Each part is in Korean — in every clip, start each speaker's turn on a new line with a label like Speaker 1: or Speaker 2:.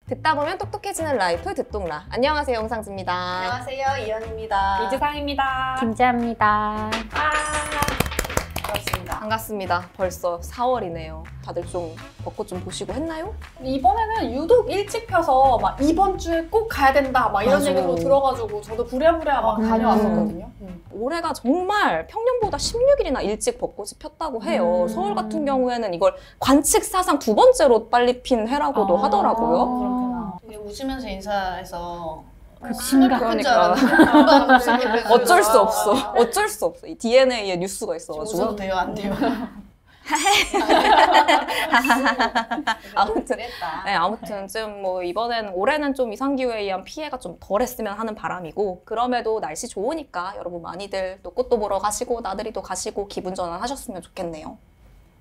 Speaker 1: 듣다 보면 똑똑해지는 라이프 듣동라. 안녕하세요, 영상지입니다.
Speaker 2: 안녕하세요, 이현입니다.
Speaker 3: 이지상입니다.
Speaker 4: 김지아입니다.
Speaker 2: 반갑습니다.
Speaker 1: 반갑습니다. 벌써 4월이네요. 다들 좀 벚꽃 좀 보시고 했나요?
Speaker 3: 이번에는 유독 일찍 펴서 막 이번 주에 꼭 가야 된다 막 이런
Speaker 1: 맞아.
Speaker 3: 얘기도 들어가지고 저도 부랴부랴 막 다녀왔었거든요.
Speaker 1: 올해가 정말 평년보다 16일이나 일찍 벚꽃이 폈다고 해요. 서울 같은 경우에는 이걸 관측 사상 2번째로 빨리 핀 해라고도 하더라고요.
Speaker 3: 그렇구나.
Speaker 2: 되게 웃으면서 인사해서
Speaker 4: 극심각.
Speaker 1: 그러니까. 어쩔 수 없어. 어쩔 수 없어. 이 DNA에 뉴스가 있어가지고.
Speaker 2: 웃어도 돼요, 안 돼요?
Speaker 1: 아무튼,
Speaker 2: 그랬다.
Speaker 1: 네, 아무튼 좀 뭐 이번엔 올해는 좀 이상기후에 의한 피해가 좀 덜했으면 하는 바람이고, 그럼에도 날씨 좋으니까 여러분 많이들 또 꽃도 보러 가시고 나들이도 가시고 기분 전환하셨으면 좋겠네요.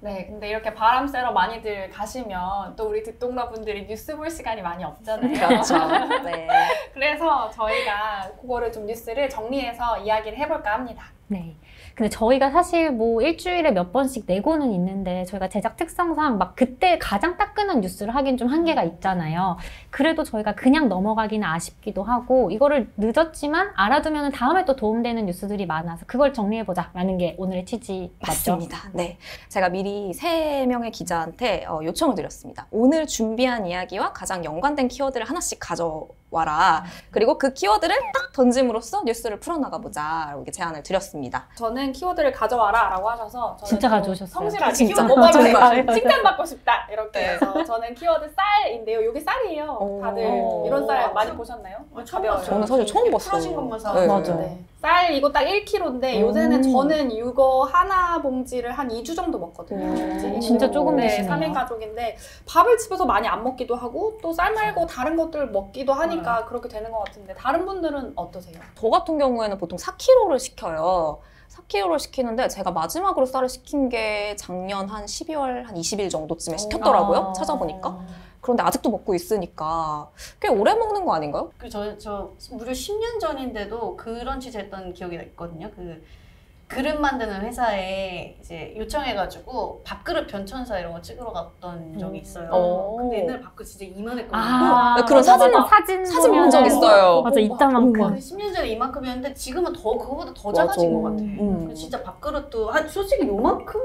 Speaker 3: 네, 근데 이렇게 바람 쐬러 많이들 가시면 또 우리 듣동라 분들이 뉴스 볼 시간이 많이 없잖아요.
Speaker 1: 그렇죠. 네.
Speaker 3: 그래서 저희가 그거를 좀 뉴스를 정리해서 이야기를 해볼까 합니다.
Speaker 4: 네. 근데 저희가 사실 뭐 일주일에 몇 번씩 내고는 있는데 저희가 제작 특성상 막 그때 가장 따끈한 뉴스를 하긴 좀 한계가 있잖아요. 그래도 저희가 그냥 넘어가기는 아쉽기도 하고 이거를 늦었지만 알아두면 다음에 또 도움되는 뉴스들이 많아서 그걸 정리해보자라는 게 오늘의 취지 맞죠?
Speaker 1: 맞습니다. 네. 제가 미리 3명의 기자한테 요청을 드렸습니다. 오늘 준비한 이야기와 가장 연관된 키워드를 하나씩 가져와라. 그리고 그 키워드를 딱 던짐으로써 뉴스를 풀어나가보자. 이렇게 제안을 드렸습니다.
Speaker 3: 저는 키워드를 가져와라 라고 하셔서 저는
Speaker 4: 진짜
Speaker 3: 좀
Speaker 4: 가져오셨어요.
Speaker 3: 성실하게
Speaker 1: 진짜.
Speaker 3: 키워드 못
Speaker 1: 정말.
Speaker 3: 받으면 칭찬받고 싶다 이렇게
Speaker 1: 네.
Speaker 3: 해서 저는 키워드 쌀인데요. 이게 쌀이에요.
Speaker 1: 오.
Speaker 3: 다들 이런 쌀 많이 보셨나요?
Speaker 2: 처음
Speaker 3: 가벼워요.
Speaker 2: 봤어요.
Speaker 1: 저는 사실 처음 봤어요.
Speaker 2: 풀어진 것만 사.
Speaker 1: 네.
Speaker 4: 맞아.
Speaker 3: 네. 쌀 이거 딱 1kg인데 요새는 저는 이거 하나 봉지를 한 2주 정도 먹거든요.
Speaker 4: 진짜 조금
Speaker 3: 네,
Speaker 4: 드시네요.
Speaker 3: 3인 가족인데 밥을 집에서 많이 안 먹기도 하고 또 쌀 말고 다른 것들 먹기도 하니까 그렇게 되는 것 같은데 다른 분들은 어떠세요?
Speaker 1: 저 같은 경우에는 보통 4kg를 시켜요. 4kg를 시키는데 제가 마지막으로 쌀을 시킨 게 작년 한 12월 한 20일 정도쯤에 시켰더라고요. 찾아보니까. 그런데 아직도 먹고 있으니까 꽤 오래 먹는 거 아닌가요?
Speaker 2: 저 무려 10년 전인데도 그런 취재 했던 기억이 있거든요. 그릇 만드는 회사에 이제 요청해가지고 밥그릇 변천사 이런 거 찍으러 갔던 적이 있어요. 근데 옛날 밥그릇 진짜 이만했거든요.
Speaker 1: 그런 사진
Speaker 4: 사진
Speaker 1: 본 적 있어요.
Speaker 4: 맞아, 이따만큼.
Speaker 2: 근데 10년 전에 이만큼이었는데 지금은 그거보다 더 작아진 것 같아. 진짜 밥그릇도 솔직히 요만큼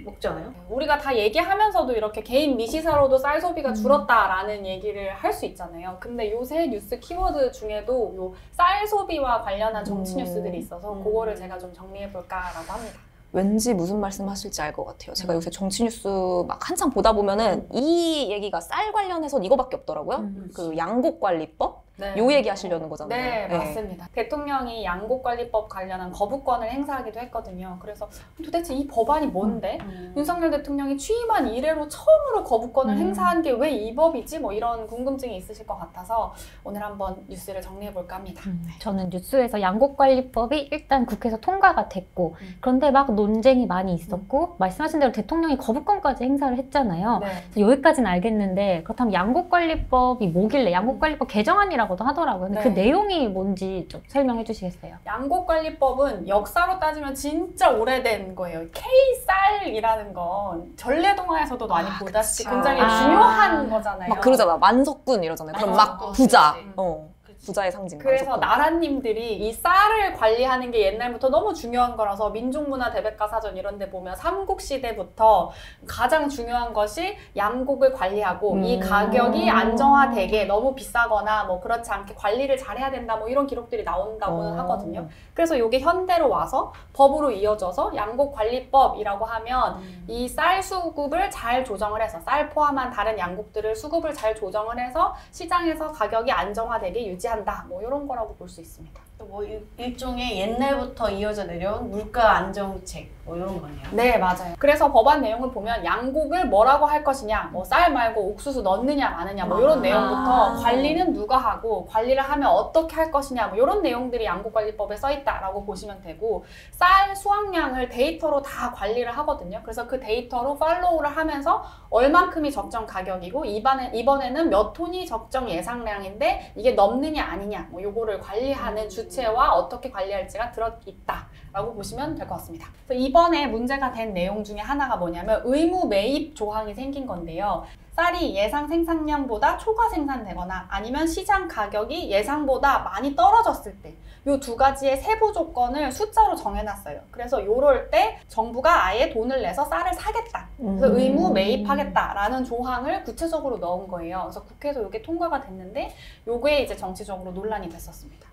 Speaker 2: 먹지 않아요?
Speaker 3: 우리가 다 얘기하면서도 이렇게 개인 미시사로도 쌀 소비가 줄었다라는 얘기를 할 수 있잖아요. 근데 요새 뉴스 키워드 중에도 요 쌀 소비와 관련한 정치 뉴스들이 있어서 그거를 제가 좀 정리해 볼까라고 합니다.
Speaker 1: 왠지 무슨 말씀 하실지 알 것 같아요. 제가 요새 정치 뉴스 막 한참 보다 보면은 이 얘기가 쌀 관련해서 이거밖에 없더라고요. 그 양곡관리법?
Speaker 3: 네.
Speaker 1: 요 얘기 하시려는 거잖아요.
Speaker 3: 네, 맞습니다. 대통령이 양곡관리법 관련한 거부권을 행사하기도 했거든요. 그래서 도대체 이 법안이 뭔데? 윤석열 대통령이 취임한 이래로 처음으로 거부권을 행사한 게 왜 이 법이지? 뭐 이런 궁금증이 있으실 것 같아서 오늘 한번 뉴스를 정리해볼까 합니다.
Speaker 4: 저는 뉴스에서 양곡관리법이 일단 국회에서 통과가 됐고 그런데 막 논쟁이 많이 있었고 말씀하신 대로 대통령이 거부권까지 행사를 했잖아요.
Speaker 3: 네.
Speaker 4: 그래서 여기까지는 알겠는데 그렇다면 양곡관리법이 뭐길래 양곡관리법 개정안이라고도 하더라고요. 근데
Speaker 3: 네.
Speaker 4: 그 내용이 뭔지 좀 설명해 주시겠어요?
Speaker 3: 양곡관리법은 역사로 따지면 진짜 오래된 거예요. K쌀이라는 건 전래동화에서도 많이 보다시피
Speaker 1: 그쵸.
Speaker 3: 굉장히 중요한 거잖아요.
Speaker 1: 막 그러잖아. 만석군 이러잖아요. 그럼 막
Speaker 2: 만석군,
Speaker 1: 부자.
Speaker 2: 그치.
Speaker 1: 부자의 상징.
Speaker 3: 그래서
Speaker 1: 만석군.
Speaker 3: 나라님들이 이 쌀을 관리하는 게 옛날부터 너무 중요한 거라서 민족문화 대백과사전 이런 데 보면 삼국시대부터 가장 중요한 것이 양곡을 관리하고 이 가격이 안정화되게 너무 비싸거나 뭐 그렇지 않게 관리를 잘해야 된다 뭐 이런 기록들이 나온다고는 하거든요. 그래서 이게 현대로 와서 법으로 이어져서 양곡관리법이라고 하면 이 쌀 수급을 잘 조정을 해서 쌀 포함한 다른 양곡들을 수급을 잘 조정을 해서 시장에서 가격이 안정화되게 유지한다. 뭐 이런 거라고 볼 수 있습니다.
Speaker 2: 뭐 일종의 옛날부터 이어져 내려온 물가 안정책 뭐 이런 거네요.
Speaker 3: 네, 맞아요. 그래서 법안 내용을 보면 양곡을 뭐라고 할 것이냐, 뭐 쌀 말고 옥수수 넣느냐 마느냐 뭐 이런 내용부터 관리는 누가 하고 관리를 하면 어떻게 할 것이냐 뭐 이런 내용들이 양곡관리법에 써 있다라고 보시면 되고 쌀 수확량을 데이터로 다 관리를 하거든요. 그래서 그 데이터로 팔로우를 하면서 얼만큼이 적정 가격이고 이번에는 몇 톤이 적정 예상량인데 이게 넘느냐 아니냐 뭐 요거를 관리하는 주체와 어떻게 관리할지가 들어있다라고 보시면 될 것 같습니다. 그래서 이번에 문제가 된 내용 중에 하나가 뭐냐면 의무 매입 조항이 생긴 건데요. 쌀이 예상 생산량보다 초과 생산되거나 아니면 시장 가격이 예상보다 많이 떨어졌을 때 이 두 가지의 세부 조건을 숫자로 정해놨어요. 그래서 요럴 때 정부가 아예 돈을 내서 쌀을 사겠다. 그래서 의무 매입하겠다라는 조항을 구체적으로 넣은 거예요. 그래서 국회에서 이게 통과가 됐는데 요게 이제 정치적으로 논란이 됐었습니다.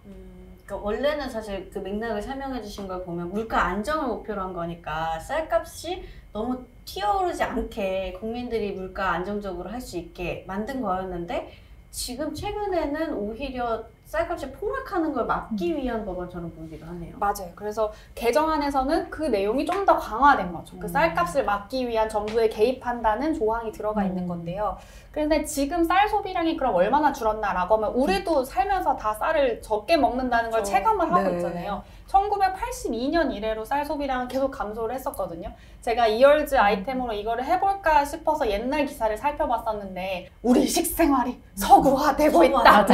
Speaker 2: 그러니까 원래는 사실 그 맥락을 설명해 주신 걸 보면 물가 안정을 목표로 한 거니까 쌀값이 너무 튀어오르지 않게 국민들이 물가 안정적으로 할 수 있게 만든 거였는데 지금 최근에는 오히려 쌀값이 폭락하는 걸 막기 위한 법안처럼 보이기도 하네요.
Speaker 3: 맞아요. 그래서 개정안에서는 그 내용이 좀 더 강화된 거죠. 그 쌀값을 막기 위한 정부의 개입한다는 조항이 들어가 있는 건데요. 그런데 지금 쌀 소비량이 그럼 얼마나 줄었나라고 하면 우리도 살면서 다 쌀을 적게 먹는다는 걸 체감을 하고 있잖아요. 1982년 이래로 쌀 소비량은 계속 감소를 했었거든요. 제가 이얼즈 아이템으로 이거를 해볼까 싶어서 옛날 기사를 살펴봤었는데 우리 식생활이 서구화되고 있다.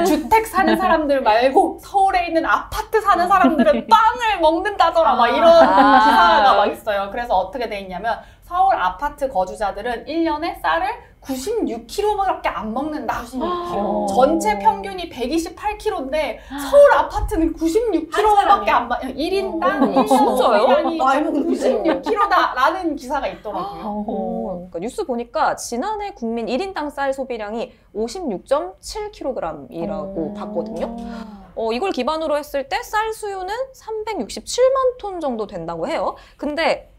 Speaker 3: 주택 사는 사람들 말고 서울에 있는 아파트 사는 사람들은 빵을 먹는다더라. 막 이런 기사가 막 있어요. 그래서 어떻게 돼 있냐면 서울 아파트 거주자들은 1년에 쌀을 96kg밖에 안 먹는다. 96kg. 전체 평균이 128kg인데 서울 아파트는 96kg밖에 안 먹어요. 1인당
Speaker 1: 진짜요?
Speaker 3: 많이 먹는 96kg다라는 기사가 있더라고요.
Speaker 1: 그러니까 뉴스 보니까 지난해 국민 1인당 쌀 소비량이 56.7kg이라고 봤거든요. 이걸 기반으로 했을 때 쌀 수요는 367만 톤 정도 된다고 해요. 근데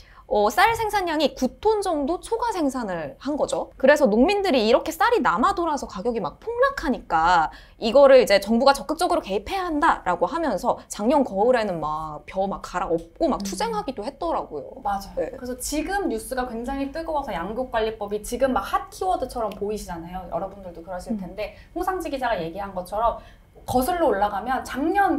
Speaker 1: 쌀 생산량이 9톤 정도 초과 생산을 한 거죠. 그래서 농민들이 이렇게 쌀이 남아 돌아서 가격이 막 폭락하니까 이거를 이제 정부가 적극적으로 개입해야 한다라고 하면서 작년 거울에는 막 벼 막 갈아엎고 막 투쟁하기도 했더라고요.
Speaker 3: 맞아요.
Speaker 1: 네.
Speaker 3: 그래서 지금 뉴스가 굉장히 뜨거워서 양국관리법이 지금 막 핫 키워드처럼 보이시잖아요. 여러분들도 그러실 텐데 홍상지 기자가 얘기한 것처럼 거슬러 올라가면 작년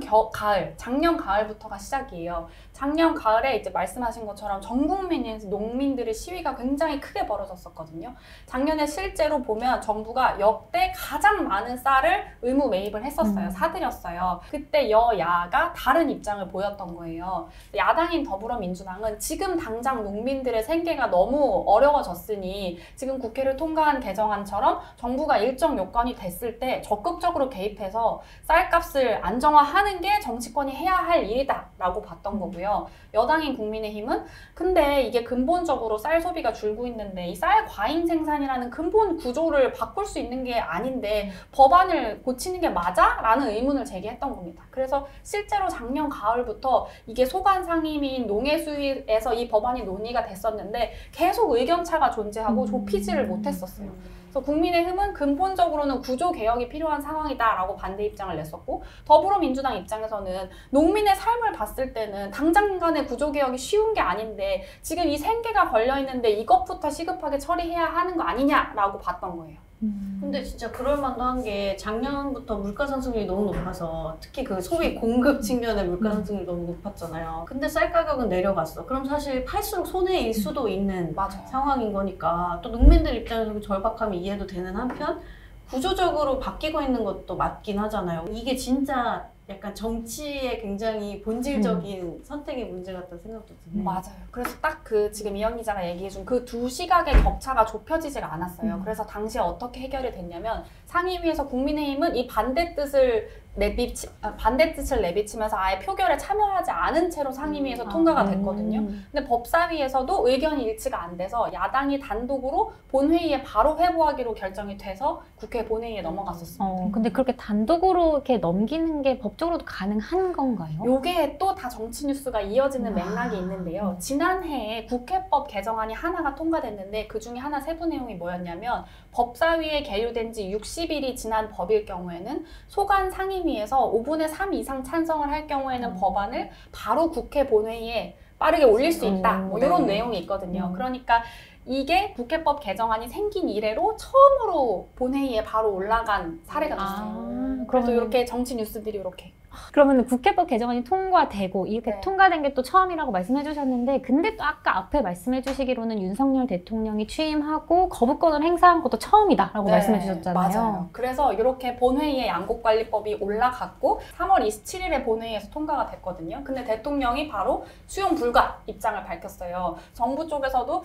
Speaker 3: 가을부터가 시작이에요. 작년 가을에 이제 말씀하신 것처럼 전 국민에서 농민들의 시위가 굉장히 크게 벌어졌었거든요. 작년에 실제로 보면 정부가 역대 가장 많은 쌀을 의무 매입을 했었어요. 사들였어요. 그때 여야가 다른 입장을 보였던 거예요. 야당인 더불어민주당은 지금 당장 농민들의 생계가 너무 어려워졌으니 지금 국회를 통과한 개정안처럼 정부가 일정 요건이 됐을 때 적극적으로 개입해서 쌀값을 안정화하는 게 정치권이 해야 할 일이다 라고 봤던 거고요. 여당인 국민의힘은 근데 이게 근본적으로 쌀 소비가 줄고 있는데 이 쌀 과잉 생산이라는 근본 구조를 바꿀 수 있는 게 아닌데 법안을 고치는 게 맞아? 라는 의문을 제기했던 겁니다. 그래서 실제로 작년 가을부터 이게 소관 상임위인 농해수위에서 이 법안이 논의가 됐었는데 계속 의견차가 존재하고 좁히지를 못했었어요. 그래서 국민의힘은 근본적으로는 구조 개혁이 필요한 상황이다라고 반대 입장을 냈었고 더불어민주당 입장에서는 농민의 삶을 봤을 때는 당장간의 구조 개혁이 쉬운 게 아닌데 지금 이 생계가 걸려 있는데 이것부터 시급하게 처리해야 하는 거 아니냐라고 봤던 거예요.
Speaker 2: 근데 진짜 그럴만도 한 게 작년부터 물가 상승률이 너무 높아서 특히 그 소비 공급 측면의 물가 상승률이 너무 높았잖아요. 근데 쌀 가격은 내려갔어. 그럼 사실 팔수록 손해일 수도 있는
Speaker 3: 맞아요.
Speaker 2: 상황인 거니까 또 농민들 입장에서 그 절박함이 이해도 되는 한편 구조적으로 바뀌고 있는 것도 맞긴 하잖아요. 이게 진짜 약간 정치에 굉장히 본질적인 선택의 문제 같다는 생각도 드네요.
Speaker 3: 맞아요. 그래서 딱 그 지금 이현 기자가 얘기해준 그 두 시각의 격차가 좁혀지지가 않았어요. 그래서 당시에 어떻게 해결이 됐냐면 상임위에서 국민의힘은 이 반대 뜻을 내비치면서 아예 표결에 참여하지 않은 채로 상임위에서 통과가 됐거든요. 근데 법사위에서도 의견이 일치가 안 돼서 야당이 단독으로 본회의에 바로 회부하기로 결정이 돼서 국회 본회의에 넘어갔었습니다.
Speaker 4: 근데 그렇게 단독으로 이렇게 넘기는 게 법적으로도 가능한 건가요?
Speaker 3: 요게 또 다 정치 뉴스가 이어지는 맥락이 있는데요. 지난해에 국회법 개정안이 하나가 통과됐는데 그 중에 하나 세부 내용이 뭐였냐면 법사위에 계류된 지 60일이 지난 법일 경우에는 소관 상임위에서 5분의 3 이상 찬성을 할 경우에는 법안을 바로 국회 본회의에 빠르게 올릴 수 있다. 뭐 이런 내용이 있거든요. 그러니까 이게 국회법 개정안이 생긴 이래로 처음으로 본회의에 바로 올라간 사례가 됐어요. 그래서 이렇게 정치 뉴스들이 이렇게
Speaker 4: 그러면 국회법 개정안이 통과되고 이렇게
Speaker 3: 네.
Speaker 4: 통과된 게 또 처음이라고 말씀해 주셨는데 근데 또 아까 앞에 말씀해 주시기로는 윤석열 대통령이 취임하고 거부권을 행사한 것도 처음이다라고
Speaker 3: 네,
Speaker 4: 말씀해 주셨잖아요.
Speaker 3: 맞아요. 그래서 이렇게 본회의에 양곡관리법이 올라갔고 3월 27일에 본회의에서 통과가 됐거든요. 근데 대통령이 바로 수용 불가 입장을 밝혔어요. 정부 쪽에서도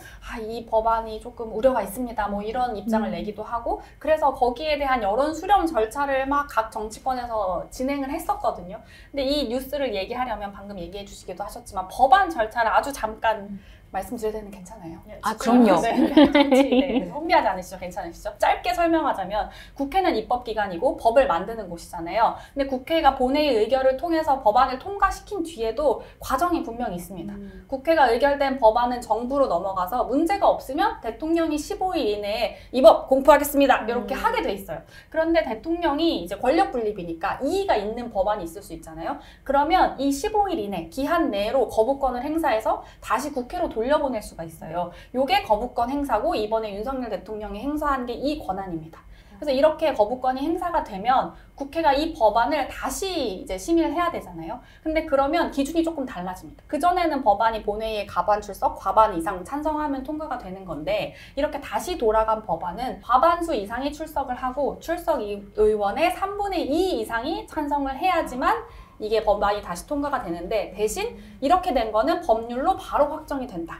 Speaker 3: 이 법안이 조금 우려가 있습니다. 뭐 이런 입장을 내기도 하고 그래서 거기에 대한 여론 수렴 절차를 막 각 정치권에서 진행을 했었거든요. 근데 이 뉴스를 얘기하려면 방금 얘기해 주시기도 하셨지만 법안 절차를 아주 잠깐 말씀드려야 되는 괜찮아요.
Speaker 1: 아, 그럼요.
Speaker 3: 네, 혼비하지 않으시죠? 괜찮으시죠? 짧게 설명하자면 국회는 입법기관이고 법을 만드는 곳이잖아요. 근데 국회가 본회의 의결을 통해서 법안을 통과시킨 뒤에도 과정이 분명히 있습니다. 국회가 의결된 법안은 정부로 넘어가서 문제가 없으면 대통령이 15일 이내에 이 법 공포하겠습니다. 이렇게 하게 돼 있어요. 그런데 대통령이 이제 권력 분립이니까 이의가 있는 법안이 있을 수 있잖아요. 그러면 이 15일 이내 기한 내로 거부권을 행사해서 다시 국회로 돌려보낼 수가 있어요. 요게 거부권 행사고 이번에 윤석열 대통령이 행사한 게 이 권한입니다. 그래서 이렇게 거부권이 행사가 되면 국회가 이 법안을 다시 이제 심의를 해야 되잖아요. 근데 그러면 기준이 조금 달라집니다. 그전에는 법안이 본회의에 과반 출석, 과반 이상 찬성하면 통과가 되는 건데 이렇게 다시 돌아간 법안은 과반수 이상이 출석을 하고 출석 의원의 3분의 2 이상이 찬성을 해야지만 이게 법안이 다시 통과가 되는데 대신 이렇게 된 거는 법률로 바로 확정이 된다.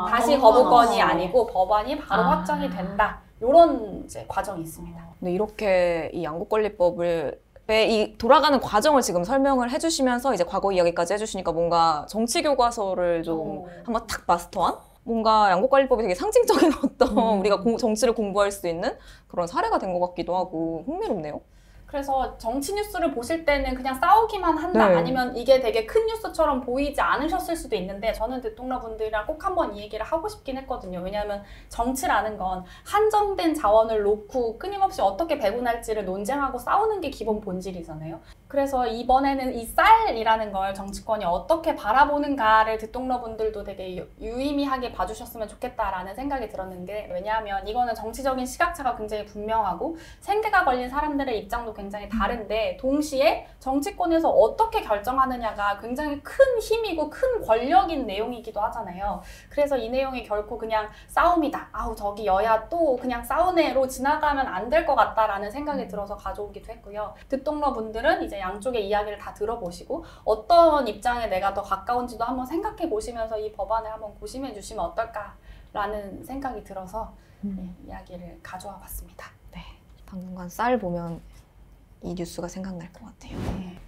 Speaker 3: 다시 거부권이 아니고 법안이 바로 확정이 된다. 이런 이제 과정이 있습니다.
Speaker 1: 근데 이렇게 이 양곡관리법을 이 돌아가는 과정을 지금 설명을 해주시면서 이제 과거 이야기까지 해주시니까 뭔가 정치 교과서를 좀 한번 탁 마스터한? 뭔가 양곡관리법이 되게 상징적인 어떤 우리가 정치를 공부할 수 있는 그런 사례가 된 것 같기도 하고 흥미롭네요.
Speaker 3: 그래서 정치 뉴스를 보실 때는 그냥 싸우기만 한다
Speaker 1: 네.
Speaker 3: 아니면 이게 되게 큰 뉴스처럼 보이지 않으셨을 수도 있는데 저는 대통령분들이랑 꼭 한번 이 얘기를 하고 싶긴 했거든요. 왜냐하면 정치라는 건 한정된 자원을 놓고 끊임없이 어떻게 배분할지를 논쟁하고 싸우는 게 기본 본질이잖아요. 그래서 이번에는 이 쌀이라는 걸 정치권이 어떻게 바라보는가를 대통령분들도 되게 유의미하게 봐주셨으면 좋겠다라는 생각이 들었는데 왜냐하면 이거는 정치적인 시각차가 굉장히 분명하고 생계가 걸린 사람들의 입장도 굉장히 다른데 동시에 정치권에서 어떻게 결정하느냐가 굉장히 큰 힘이고 큰 권력인 내용이기도 하잖아요. 그래서 이 내용이 결코 그냥 싸움이다. 아우 저기 여야 또 그냥 싸우네로 지나가면 안 될 것 같다라는 생각이 들어서 가져오기도 했고요. 대통령분들은 이제 양쪽의 이야기를 다 들어보시고 어떤 입장에 내가 더 가까운지도 한번 생각해 보시면서 이 법안을 한번 고심해 주시면 어떨까라는 생각이 들어서 이야기를 가져와 봤습니다.
Speaker 1: 네, 당분간 쌀 보면 이 뉴스가 생각날 것 같아요.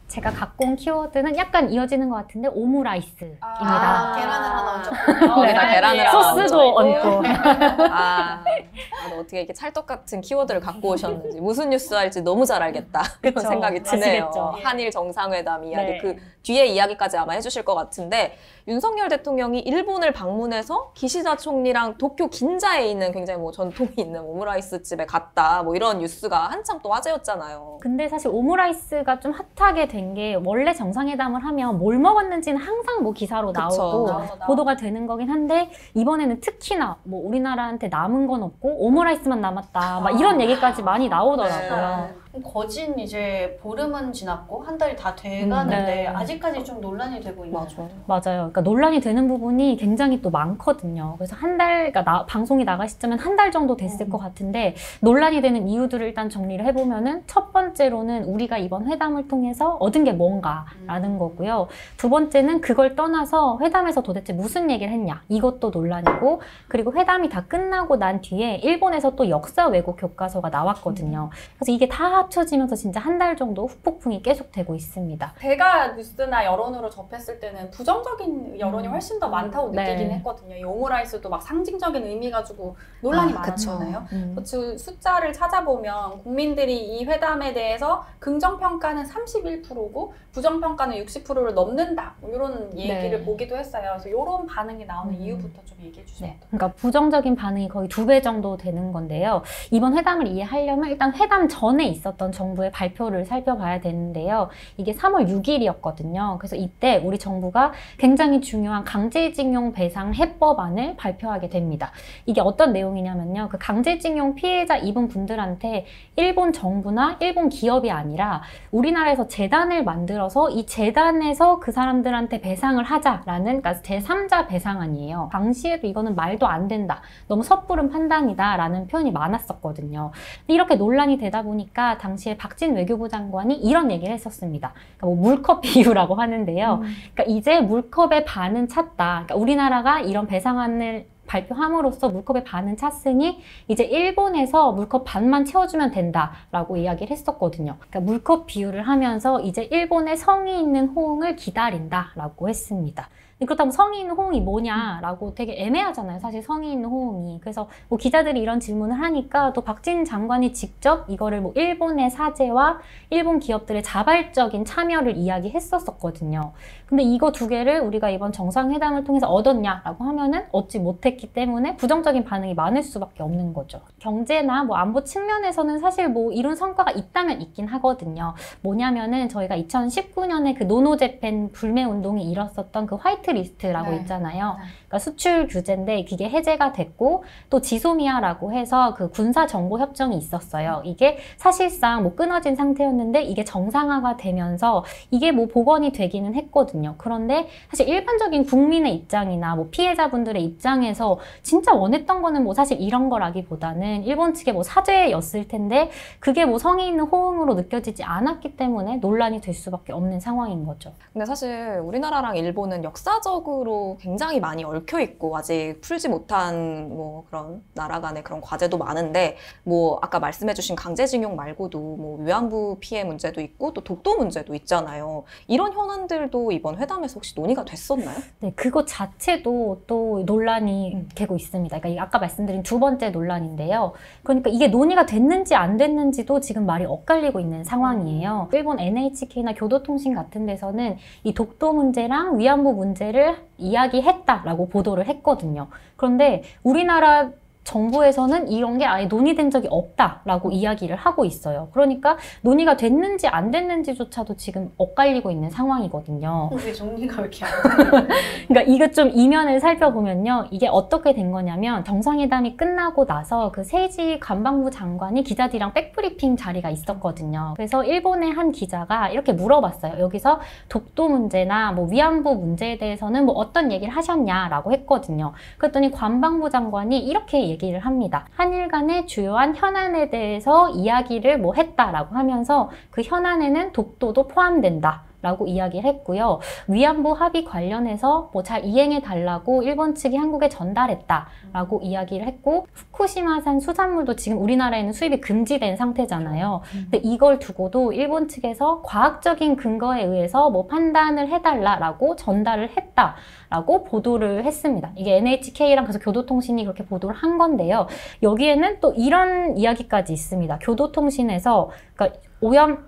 Speaker 4: 제가 갖고 온 키워드는 약간 이어지는 것 같은데 오므라이스입니다.
Speaker 2: 계란을 하나 얹었군요.
Speaker 1: 네, 다 계란을 하나
Speaker 4: 소스도 얹고.
Speaker 1: 나도 어떻게 이렇게 찰떡 같은 키워드를 갖고 오셨는지 무슨 뉴스 할지 너무 잘 알겠다 그런
Speaker 4: 그쵸.
Speaker 1: 생각이 드네요.
Speaker 4: 아시겠죠?
Speaker 1: 한일 정상회담 이야기
Speaker 4: 네.
Speaker 1: 그 뒤에 이야기까지 아마 해주실 것 같은데 윤석열 대통령이 일본을 방문해서 기시다 총리랑 도쿄 긴자에 있는 굉장히 뭐 전통이 있는 오므라이스 집에 갔다 뭐 이런 뉴스가 한참 또 화제였잖아요.
Speaker 4: 근데 사실 오므라이스가 좀 핫하게 된 게 원래 정상회담을 하면 뭘 먹었는지는 항상 뭐 기사로 나오고 보도가 되는 거긴 한데 이번에는 특히나 뭐 우리나라한테 남은 건 없고 오므라이스만 남았다 막 이런 얘기까지 많이 나오더라고요.
Speaker 2: 거진 이제 보름은 지났고 한 달이 다 돼가는데
Speaker 4: 네.
Speaker 2: 아직까지 좀 논란이 되고 있는.
Speaker 4: 맞아요. 그러니까 논란이 되는 부분이 굉장히 또 많거든요. 그래서 한 달, 그러니까 방송이 나갈 시점엔 한 달 정도 됐을 것 같은데 논란이 되는 이유들을 일단 정리를 해보면은 첫 번째로는 우리가 이번 회담을 통해서 얻은 게 뭔가라는 거고요. 두 번째는 그걸 떠나서 회담에서 도대체 무슨 얘기를 했냐 이것도 논란이고 그리고 회담이 다 끝나고 난 뒤에 일본에서 또 역사 왜곡 교과서가 나왔거든요. 그래서 이게 다 합쳐지면서 진짜 한 달 정도 후폭풍이 계속되고 있습니다.
Speaker 3: 제가 뉴스나 여론으로 접했을 때는 부정적인 여론이 훨씬 더 많다고 느끼긴
Speaker 4: 네.
Speaker 3: 했거든요. 이 오므라이스도 막 상징적인 의미 가지고 논란이 많았잖아요. 그 숫자를 찾아보면 국민들이 이 회담에 대해서 긍정평가는 31%고 부정평가는 60%를 넘는다. 뭐 이런 얘기를 보기도 했어요. 그래서 이런 반응이 나오는 이유부터 좀 얘기해 주세요.
Speaker 4: 네. 그러니까 부정적인 반응이 거의 2배 정도 되는 건데요. 이번 회담을 이해하려면 일단 회담 전에 있었던 있었던 정부의 발표를 살펴봐야 되는데요. 이게 3월 6일이었거든요. 그래서 이때 우리 정부가 굉장히 중요한 강제징용 배상 해법안을 발표하게 됩니다. 이게 어떤 내용이냐면요. 그 강제징용 피해자 입은 분들한테 일본 정부나 일본 기업이 아니라 우리나라에서 재단을 만들어서 이 재단에서 그 사람들한테 배상을 하자라는, 그러니까 제3자 배상안이에요. 당시에도 이거는 말도 안 된다, 너무 섣부른 판단이다 라는 표현이 많았었거든요. 이렇게 논란이 되다 보니까 당시에 박진 외교부 장관이 이런 얘기를 했었습니다. 그러니까 뭐 물컵 비유라고 하는데요. 그러니까 이제 물컵의 반은 찼다. 그러니까 우리나라가 이런 배상안을 발표함으로써 물컵의 반은 찼으니 이제 일본에서 물컵 반만 채워주면 된다라고 이야기를 했었거든요. 그러니까 물컵 비유를 하면서 이제 일본의 성의 있는 호응을 기다린다라고 했습니다. 그렇다면 성의 있는 호응이 뭐냐라고 되게 애매하잖아요. 사실 성의 있는 호응이. 그래서 뭐 기자들이 이런 질문을 하니까 또 박진 장관이 직접 이거를 뭐 일본의 사죄와 일본 기업들의 자발적인 참여를 이야기했었거든요. 근데 이거 두 개를 우리가 이번 정상회담을 통해서 얻었냐라고 하면은 얻지 못했기 때문에 부정적인 반응이 많을 수밖에 없는 거죠. 경제나 뭐 안보 측면에서는 사실 뭐 이런 성과가 있다면 있긴 하거든요. 뭐냐면은 저희가 2019년에 그 노노재팬 불매 운동이 일었었던 그 화이트 리스트라고 있잖아요. 그러니까 수출 규제인데 그게 해제가 됐고, 또 지소미아라고 해서 그 군사 정보 협정이 있었어요. 이게 사실상 뭐 끊어진 상태였는데 이게 정상화가 되면서 이게 뭐 복원이 되기는 했거든요. 그런데 사실 일반적인 국민의 입장이나 뭐 피해자분들의 입장에서 진짜 원했던 거는 뭐 사실 이런 거라기보다는 일본 측의 뭐 사죄였을 텐데 그게 뭐 성의 있는 호응으로 느껴지지 않았기 때문에 논란이 될 수밖에 없는 상황인 거죠.
Speaker 1: 근데 사실 우리나라랑 일본은 역사적으로 굉장히 많이 얽혀 있고 아직 풀지 못한 뭐 그런 나라 간의 그런 과제도 많은데, 뭐 아까 말씀해주신 강제징용 말고도 뭐 위안부 피해 문제도 있고 또 독도 문제도 있잖아요. 이런 현안들도 이번 회담에서 혹시 논의가 됐었나요?
Speaker 4: 네, 그거 자체도 또 논란이 되고 있습니다. 그러니까 아까 말씀드린 두 번째 논란인데요. 그러니까 이게 논의가 됐는지 안 됐는지도 지금 말이 엇갈리고 있는 상황이에요. 일본 NHK나 교도통신 같은 데서는 이 독도 문제랑 위안부 문제를 이야기했다라고 보도를 했거든요. 그런데 우리나라 정부에서는 이런 게 아예 논의된 적이 없다라고 이야기를 하고 있어요. 그러니까 논의가 됐는지 안 됐는지조차도 지금 엇갈리고 있는 상황이거든요.
Speaker 2: 왜 정리가 왜 이렇게 안 돼요?
Speaker 4: 그러니까 이거 좀 이면을 살펴보면요. 이게 어떻게 된 거냐면 정상회담이 끝나고 나서 그 세이지 관방부 장관이 기자들이랑 백브리핑 자리가 있었거든요. 그래서 일본의 한 기자가 이렇게 물어봤어요. 여기서 독도 문제나 뭐 위안부 문제에 대해서는 뭐 어떤 얘기를 하셨냐라고 했거든요. 그랬더니 관방부 장관이 이렇게 얘기를 합니다. 한일 간의 주요한 현안에 대해서 이야기를 뭐 했다라고 하면서 그 현안에는 독도도 포함된다 라고 이야기를 했고요. 위안부 합의 관련해서 뭐 잘 이행해 달라고 일본 측이 한국에 전달했다라고 이야기를 했고, 후쿠시마산 수산물도 지금 우리나라에는 수입이 금지된 상태잖아요. 근데 이걸 두고도 일본 측에서 과학적인 근거에 의해서 뭐 판단을 해달라라고 전달을 했다라고 보도를 했습니다. 이게 NHK랑 그래서 교도통신이 그렇게 보도를 한 건데요. 여기에는 또 이런 이야기까지 있습니다. 교도통신에서 그러니까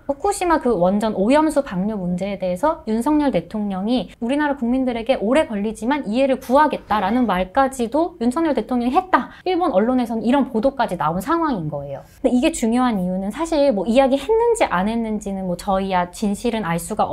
Speaker 4: 후쿠시마 그 원전 오염수 방류 문제에 대해서 윤석열 대통령이 우리나라 국민들에게 오래 걸리지만 이해를 구하겠다라는 말까지도 윤석열 대통령이 했다. 일본 언론에서는 이런 보도까지 나온 상황인 거예요. 근데 이게 중요한 이유는 사실 뭐 이야기했는지 안 했는지는 뭐 저희야 진실은 알 수가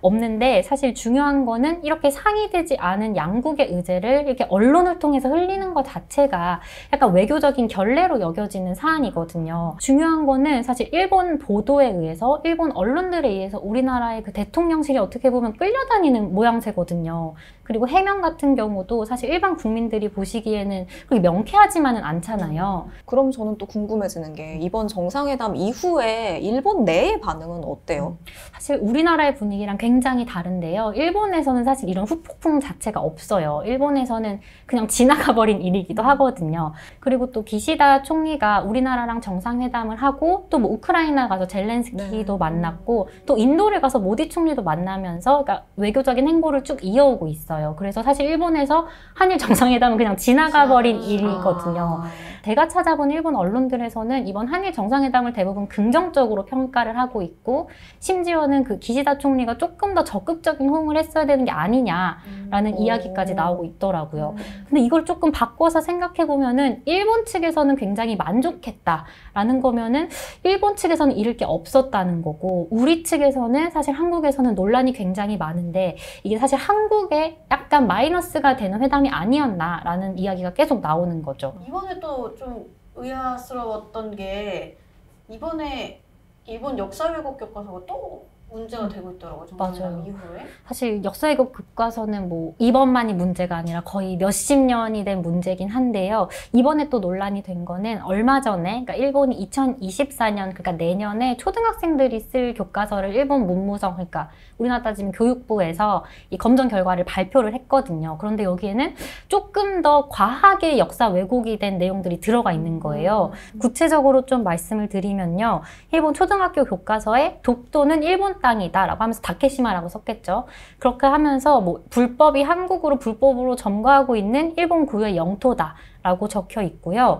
Speaker 4: 없는데, 사실 중요한 거는 이렇게 상의되지 않은 양국의 의제를 이렇게 언론을 통해서 흘리는 것 자체가 약간 외교적인 결례로 여겨지는 사안이거든요. 중요한 거는 사실 일본 보도에 의해서, 일본 언론들에 의해서 우리나라의 그 대통령실이 어떻게 보면 끌려다니는 모양새거든요. 그리고 해명 같은 경우도 사실 일반 국민들이 보시기에는 그렇게 명쾌하지만은 않잖아요.
Speaker 1: 그럼 저는 또 궁금해지는 게 이번 정상회담 이후에 일본 내의 반응은 어때요?
Speaker 4: 사실 우리나라의 분위기랑 굉장히 다른데요. 일본에서는 사실 이런 후폭풍 자체가 없어요. 일본에서는 그냥 지나가 버린 일이기도 하거든요. 그리고 또 기시다 총리가 우리나라랑 정상회담을 하고 또 뭐 우크라이나 가서 젤렌스키도 만났고 또 인도를 가서 모디 총리도 만나면서 그러니까 외교적인 행보를 쭉 이어오고 있어요. 그래서 사실 일본에서 한일 정상회담은 그냥 지나가 버린 일이거든요. 제가 찾아본 일본 언론들에서는 이번 한일 정상회담을 대부분 긍정적으로 평가를 하고 있고 심지어는 그 기시다 총리가 조금 더 적극적인 호응을 했어야 되는 게 아니냐라는 이야기까지 나오고 있더라고요. 근데 이걸 조금 바꿔서 생각해보면은 일본 측에서는 굉장히 만족했다라는 거면은 일본 측에서는 잃을 게 없었다는 거고 우리 측에서는 사실 한국에서는 논란이 굉장히 많은데 이게 사실 한국에 약간 마이너스가 되는 회담이 아니었나라는 이야기가 계속 나오는 거죠.
Speaker 2: 이번에 또 좀 의아스러웠던 게 이번에 일본 역사 왜곡 교과서가 또 문제가 되고 있더라고요. 정상회담 이후에.
Speaker 4: 사실 역사 왜곡 교과서는 뭐 이번만이 문제가 아니라 거의 몇십 년이 된 문제긴 한데요. 이번에 또 논란이 된 거는 얼마 전에 그러니까 일본이 2024년 그러니까 내년에 초등학생들이 쓸 교과서를 일본 문무성 그러니까 우리나라 따지면 교육부에서 이 검정 결과를 발표를 했거든요. 그런데 여기에는 조금 더 과하게 역사 왜곡이 된 내용들이 들어가 있는 거예요. 구체적으로 좀 말씀을 드리면요. 일본 초등학교 교과서에 독도는 일본 땅이다 라고 하면서 다케시마라고 썼겠죠. 그렇게 하면서 뭐 불법이 한국으로 불법으로 점거하고 있는 일본 고유의 영토다 라고 적혀 있고요.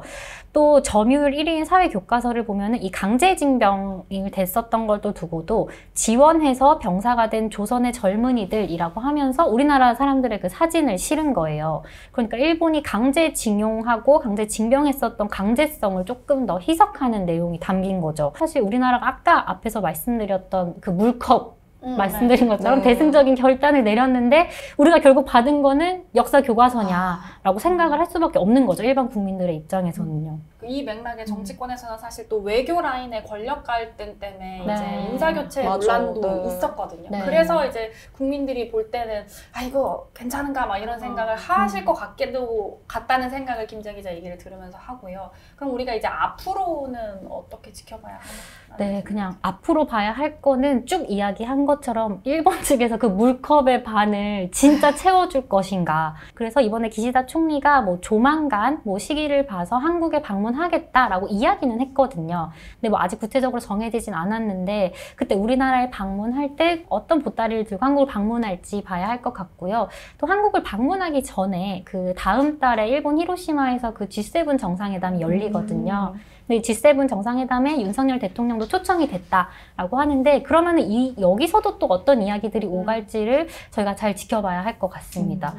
Speaker 4: 또 점유율 1위인 사회교과서를 보면은 이 강제징병이 됐었던 걸 또 두고도 지원해서 병사가 된 조선의 젊은이들이라고 하면서 우리나라 사람들의 그 사진을 실은 거예요. 그러니까 일본이 강제징용하고 강제징병했었던 강제성을 조금 더 희석하는 내용이 담긴 거죠. 사실 우리나라가 아까 앞에서 말씀드렸던 그 물컵 말씀드린 것처럼 대승적인 결단을 내렸는데 우리가 결국 받은 거는 역사 교과서냐라고 생각을 할 수밖에 없는 거죠. 일반 국민들의 입장에서는요.
Speaker 3: 이 맥락에 정치권에서는 사실 또 외교 라인의 권력 갈등 때문에
Speaker 4: 네.
Speaker 3: 이제 인사교체
Speaker 1: 맞아.
Speaker 3: 논란도
Speaker 1: 네.
Speaker 3: 있었거든요.
Speaker 4: 네.
Speaker 3: 그래서 이제 국민들이 볼 때는 아 이거 괜찮은가 막 이런 생각을 하실 것 같다는 생각을 김재 기자 얘기를 들으면서 하고요. 그럼 우리가 이제 앞으로는 어떻게 지켜봐야 하나?
Speaker 4: 네, 그냥 앞으로 봐야 할 거는 쭉 이야기한 것처럼 일본 측에서 그 물컵의 반을 진짜 채워줄 것인가. 그래서 이번에 기시다 총리가 뭐 조만간 뭐 시기를 봐서 한국에 방문하겠다라고 이야기는 했거든요. 근데 뭐 아직 구체적으로 정해지진 않았는데 그때 우리나라에 방문할 때 어떤 보따리를 들고 한국을 방문할지 봐야 할 것 같고요. 또 한국을 방문하기 전에 그 다음 달에 일본 히로시마에서 그 G7 정상회담이 열리거든요. 근데 G7 정상회담에 윤석열 대통령도 초청이 됐다라고 하는데 그러면은 여기서도 또 어떤 이야기들이 오갈지를 저희가 잘 지켜봐야 할 것 같습니다.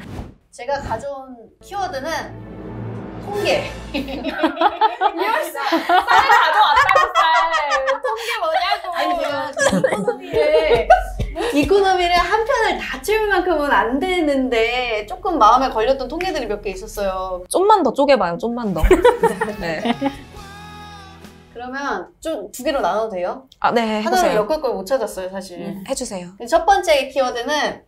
Speaker 2: 제가 가져온 키워드는 통계.
Speaker 3: 쌀 가져왔다고 쌀. 통계 뭐냐고.
Speaker 2: 아니 제가 이코노미를 한 편을 다 채울 만큼은 안 되는데 조금 마음에 걸렸던 통계들이 몇 개 있었어요.
Speaker 1: 좀만 더 쪼개봐요. 좀만 더. 네.
Speaker 2: 그러면 좀 두 개로 나눠도 돼요?
Speaker 1: 아, 네.
Speaker 2: 하나로
Speaker 1: 해보세요.
Speaker 2: 엮을 걸 못 찾았어요, 사실.
Speaker 1: 해주세요.
Speaker 2: 첫 번째 키워드는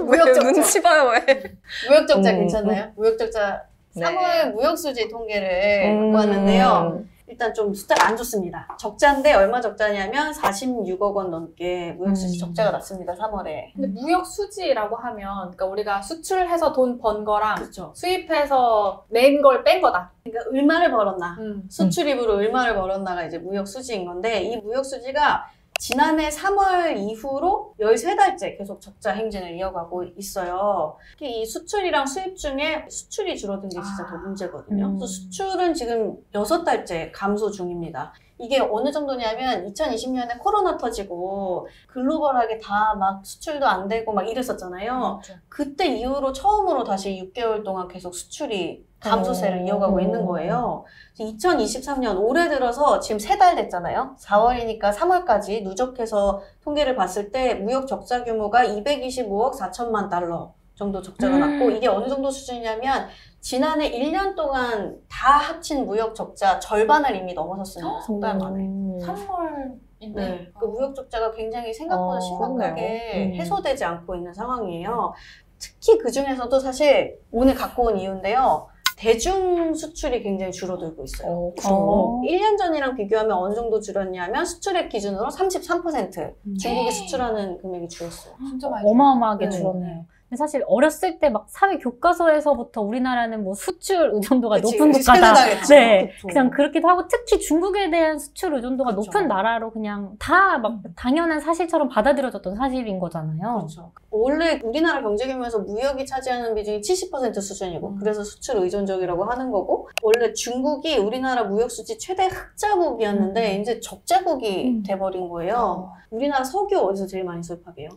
Speaker 1: 왜
Speaker 2: 무역적자.
Speaker 1: 눈치 봐요, 왜?
Speaker 2: 무역적자 괜찮나요? 무역적자
Speaker 1: 네.
Speaker 2: 3월 무역수지 통계를 갖고 왔는데요. 일단 좀 숫자가 안 좋습니다. 적자인데 얼마 적자냐면 46억 원 넘게 무역수지 적자가 났습니다, 3월에.
Speaker 3: 근데 무역 수지라고 하면 그러니까 우리가 수출해서 돈 번 거랑
Speaker 2: 그렇죠.
Speaker 3: 수입해서 낸 걸 뺀 거다.
Speaker 2: 그러니까 얼마를 벌었나, 수출입으로 얼마를 벌었나가 이제 무역수지인 건데 이 무역수지가 지난해 3월 이후로 13달째 계속 적자 행진을 이어가고 있어요. 특히 이 수출이랑 수입 중에 수출이 줄어든 게 진짜 더 문제거든요. 그래서 수출은 지금 6달째 감소 중입니다. 이게 어느 정도냐면 2020년에 코로나 터지고 글로벌하게 다 막 수출도 안 되고 막 이랬었잖아요. 그때 이후로 처음으로 다시 6개월 동안 계속 수출이 감소세를 이어가고 있는 거예요. 2023년 올해 들어서 지금 3달 됐잖아요. 4월이니까 3월까지 누적해서 통계를 봤을 때 무역 적자 규모가 225억 4천만 달러 정도 적자가 났고 이게 어느 정도 수준이냐면 지난해 1년 동안 다 합친 무역 적자 절반을 이미 넘어섰습니다. 석 달 만에.
Speaker 3: 3월인데.
Speaker 2: 네. 그 무역 적자가 굉장히 생각보다 심각하게 해소되지 않고 있는 상황이에요. 특히 그 중에서도 사실 오늘 갖고 온 이유인데요. 대중 수출이 굉장히 줄어들고 있어요. 1년 전이랑 비교하면 어느 정도 줄었냐면 수출액 기준으로 33% 중국에 수출하는 금액이 줄었어요.
Speaker 3: 진짜 많이
Speaker 4: 어마어마하게
Speaker 2: 네.
Speaker 4: 줄었네요. 근데 사실 어렸을 때 막 사회 교과서에서부터 우리나라는 뭐 수출 의존도가
Speaker 2: 그치,
Speaker 4: 높은 국가다.
Speaker 2: 세뇌당했죠.
Speaker 4: 네,
Speaker 2: 그쵸.
Speaker 4: 그냥 그렇기도 하고 특히 중국에 대한 수출 의존도가
Speaker 2: 그쵸.
Speaker 4: 높은 나라로 그냥 다 막 당연한 사실처럼 받아들여졌던 사실인 거잖아요.
Speaker 2: 그렇죠. 원래 우리나라 경제 규모에서 무역이 차지하는 비중이 70% 수준이고 그래서 수출 의존적이라고 하는 거고 원래 중국이 우리나라 무역 수지 최대 흑자국이었는데 이제 적자국이 돼버린 거예요. 우리나라 석유 어디서 제일 많이 수입하게요?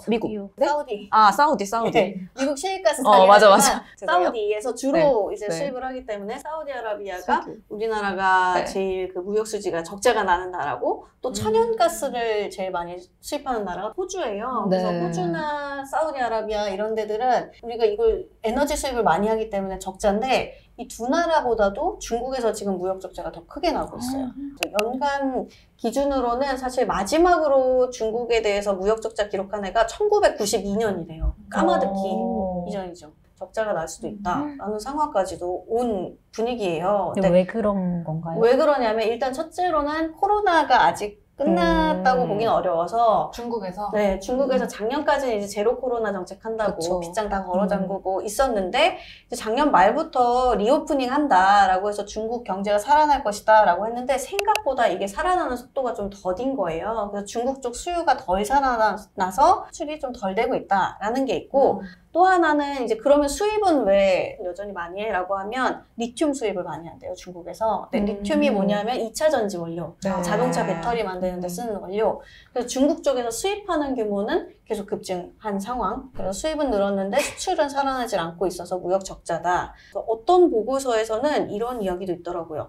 Speaker 1: 미국.
Speaker 4: 네?
Speaker 2: 사우디.
Speaker 1: 사우디.
Speaker 2: 네. 미국 시리가스
Speaker 1: 맞아.
Speaker 2: 사우디에서 주로 이제
Speaker 1: 네.
Speaker 2: 수입을 하기 때문에 사우디아라비아가
Speaker 1: 석유.
Speaker 2: 우리나라가
Speaker 1: 네.
Speaker 2: 제일 그 무역 수지가 적자가 나는 나라고 또 천연가스를 제일 많이 수입하는 나라가 호주예요.
Speaker 1: 네.
Speaker 2: 그래서 호주나 사우디아라비아 이런 데들은 우리가 이걸 에너지 수입을 많이 하기 때문에 적자인데 이 두 나라보다도 중국에서 지금 무역 적자가 더 크게 나고 있어요. 연간 기준으로는 사실 마지막으로 중국에 대해서 무역 적자 기록한 해가 1992년이래요. 까마득히 이전이죠. 적자가 날 수도 있다라는 상황까지도 온 분위기예요.
Speaker 4: 근데 왜 그런 건가요?
Speaker 2: 왜 그러냐면 일단 첫째로는 코로나가 아직 끝났다고 보기는 어려워서
Speaker 3: 중국에서
Speaker 2: 네, 중국에서 작년까지는 이제 제로 코로나 정책한다고
Speaker 1: 그쵸.
Speaker 2: 빗장 다 걸어 잠그고 있었는데 이제 작년 말부터 리오프닝 한다라고 해서 중국 경제가 살아날 것이다라고 했는데 생각보다 이게 살아나는 속도가 좀 더딘 거예요. 그래서 중국 쪽 수요가 덜 살아나서 수출이 좀 덜 되고 있다라는 게 있고 또 하나는 이제 그러면 수입은 왜 여전히 많이 해라고 하면 리튬 수입을 많이 한대요, 중국에서. 근데 리튬이 뭐냐면 2차 전지 원료,
Speaker 1: 네.
Speaker 2: 자동차 배터리 만드는 데 쓰는 원료. 그래서 중국 쪽에서 수입하는 규모는 계속 급증한 상황. 그래서 수입은 늘었는데 수출은 살아나질 않고 있어서 무역 적자다. 그래서 어떤 보고서에서는 이런 이야기도 있더라고요.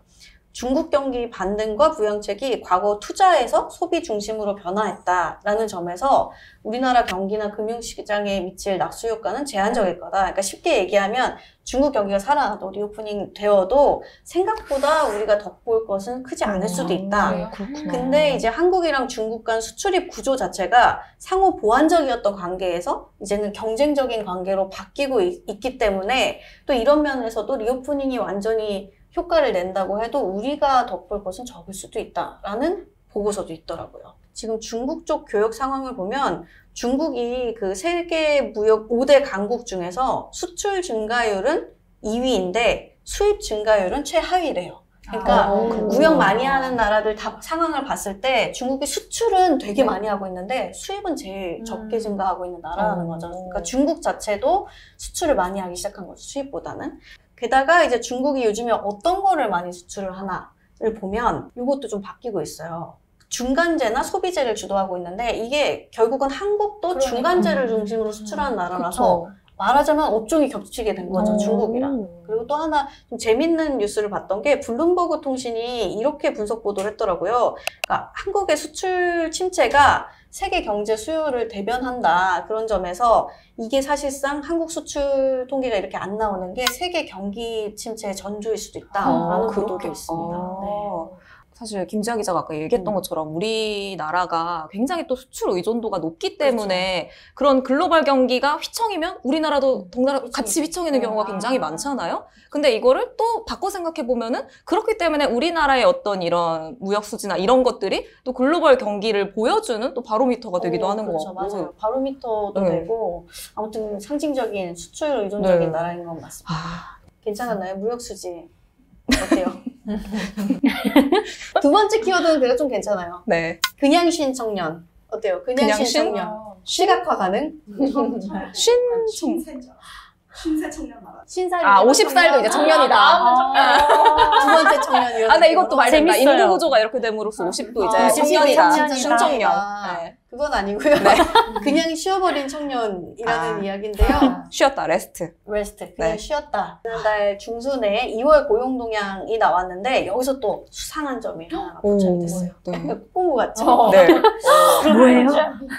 Speaker 2: 중국 경기 반등과 부양책이 과거 투자에서 소비 중심으로 변화했다라는 점에서 우리나라 경기나 금융시장에 미칠 낙수 효과는 제한적일 거다. 그러니까 쉽게 얘기하면 중국 경기가 살아나도 리오프닝 되어도 생각보다 우리가 덕볼 것은 크지 않을 수도 있다.
Speaker 1: 그렇구나.
Speaker 2: 근데 이제 한국이랑 중국 간 수출입 구조 자체가 상호 보완적이었던 관계에서 이제는 경쟁적인 관계로 바뀌고 있기 때문에 또 이런 면에서도 리오프닝이 완전히 효과를 낸다고 해도 우리가 덕볼 것은 적을 수도 있다라는 보고서도 있더라고요. 지금 중국 쪽 교역 상황을 보면 중국이 그 세계 무역 5대 강국 중에서 수출 증가율은 2위인데 수입 증가율은 최하위래요. 그러니까 무역 많이 하는 나라들 다 상황을 봤을 때 중국이 수출은 되게 많이 하고 있는데 수입은 제일 적게 증가하고 있는 나라라는 거죠. 그러니까 중국 자체도 수출을 많이 하기 시작한 거죠. 수입보다는. 게다가 이제 중국이 요즘에 어떤 거를 많이 수출을 하나를 보면 이것도 좀 바뀌고 있어요. 중간재나 소비재를 주도하고 있는데 이게 결국은 한국도 중간재를 중심으로 수출하는 나라라서 말하자면 업종이 겹치게 된 거죠, 중국이랑. 그리고 또 하나 좀 재밌는 뉴스를 봤던 게 블룸버그 통신이 이렇게 분석 보도를 했더라고요. 그러니까 한국의 수출 침체가 세계 경제 수요를 대변한다. 그런 점에서 이게 사실상 한국 수출 통계가 이렇게 안 나오는 게 세계 경기 침체의 전조일 수도 있다라는 보도도 있습니다. 네.
Speaker 1: 사실 김지아 기자가 아까 얘기했던 것처럼 우리나라가 굉장히 또 수출 의존도가 높기 때문에 그런 글로벌 경기가 휘청이면 우리나라도 덩달아 같이 휘청이는 경우가 굉장히 많잖아요. 근데 이거를 또 바꿔 생각해 보면은 그렇기 때문에 우리나라의 어떤 이런 무역 수지나 이런 것들이 또 글로벌 경기를 보여주는 또 바로미터가 되기도 하는
Speaker 2: 그렇죠,
Speaker 1: 것 같고.
Speaker 2: 맞아요. 바로미터도
Speaker 1: 네.
Speaker 2: 되고 아무튼 상징적인 수출 의존적인
Speaker 1: 네.
Speaker 2: 나라인 건 맞습니다.
Speaker 1: 아,
Speaker 2: 괜찮았나요? 무역 수지 어때요? 두 번째 키워드는 그래도 좀 괜찮아요.
Speaker 1: 네.
Speaker 2: 그냥 쉰 청년 어때요? 그냥
Speaker 1: 그냥
Speaker 2: 쉰
Speaker 1: 쉰?
Speaker 2: 청년 시각화 가능?
Speaker 5: 신세 청년 말하죠.
Speaker 2: 신사임
Speaker 1: 50살도 이제 청년이다.
Speaker 2: 두 번째 청년 이런
Speaker 1: 근데 이것도 말이 된다.
Speaker 4: 재밌어요.
Speaker 1: 인구 구조가 이렇게 됨으로써 50도 이제
Speaker 2: 50이
Speaker 1: 청년이다.
Speaker 2: 청년이다.
Speaker 1: 신청년.
Speaker 2: 아.
Speaker 1: 네.
Speaker 2: 그건 아니고요. 그냥 쉬어버린 청년이라는 이야기인데요.
Speaker 1: 쉬었다, 레스트.
Speaker 2: 레스트, 그냥
Speaker 1: 네.
Speaker 2: 쉬었다. 지난달 중순에 2월 고용동향이 나왔는데 여기서 또 수상한 점이 하나가 포착이 됐어요.
Speaker 1: 네.
Speaker 2: 꼼꼼 같죠?
Speaker 1: 네.
Speaker 4: 뭐예요?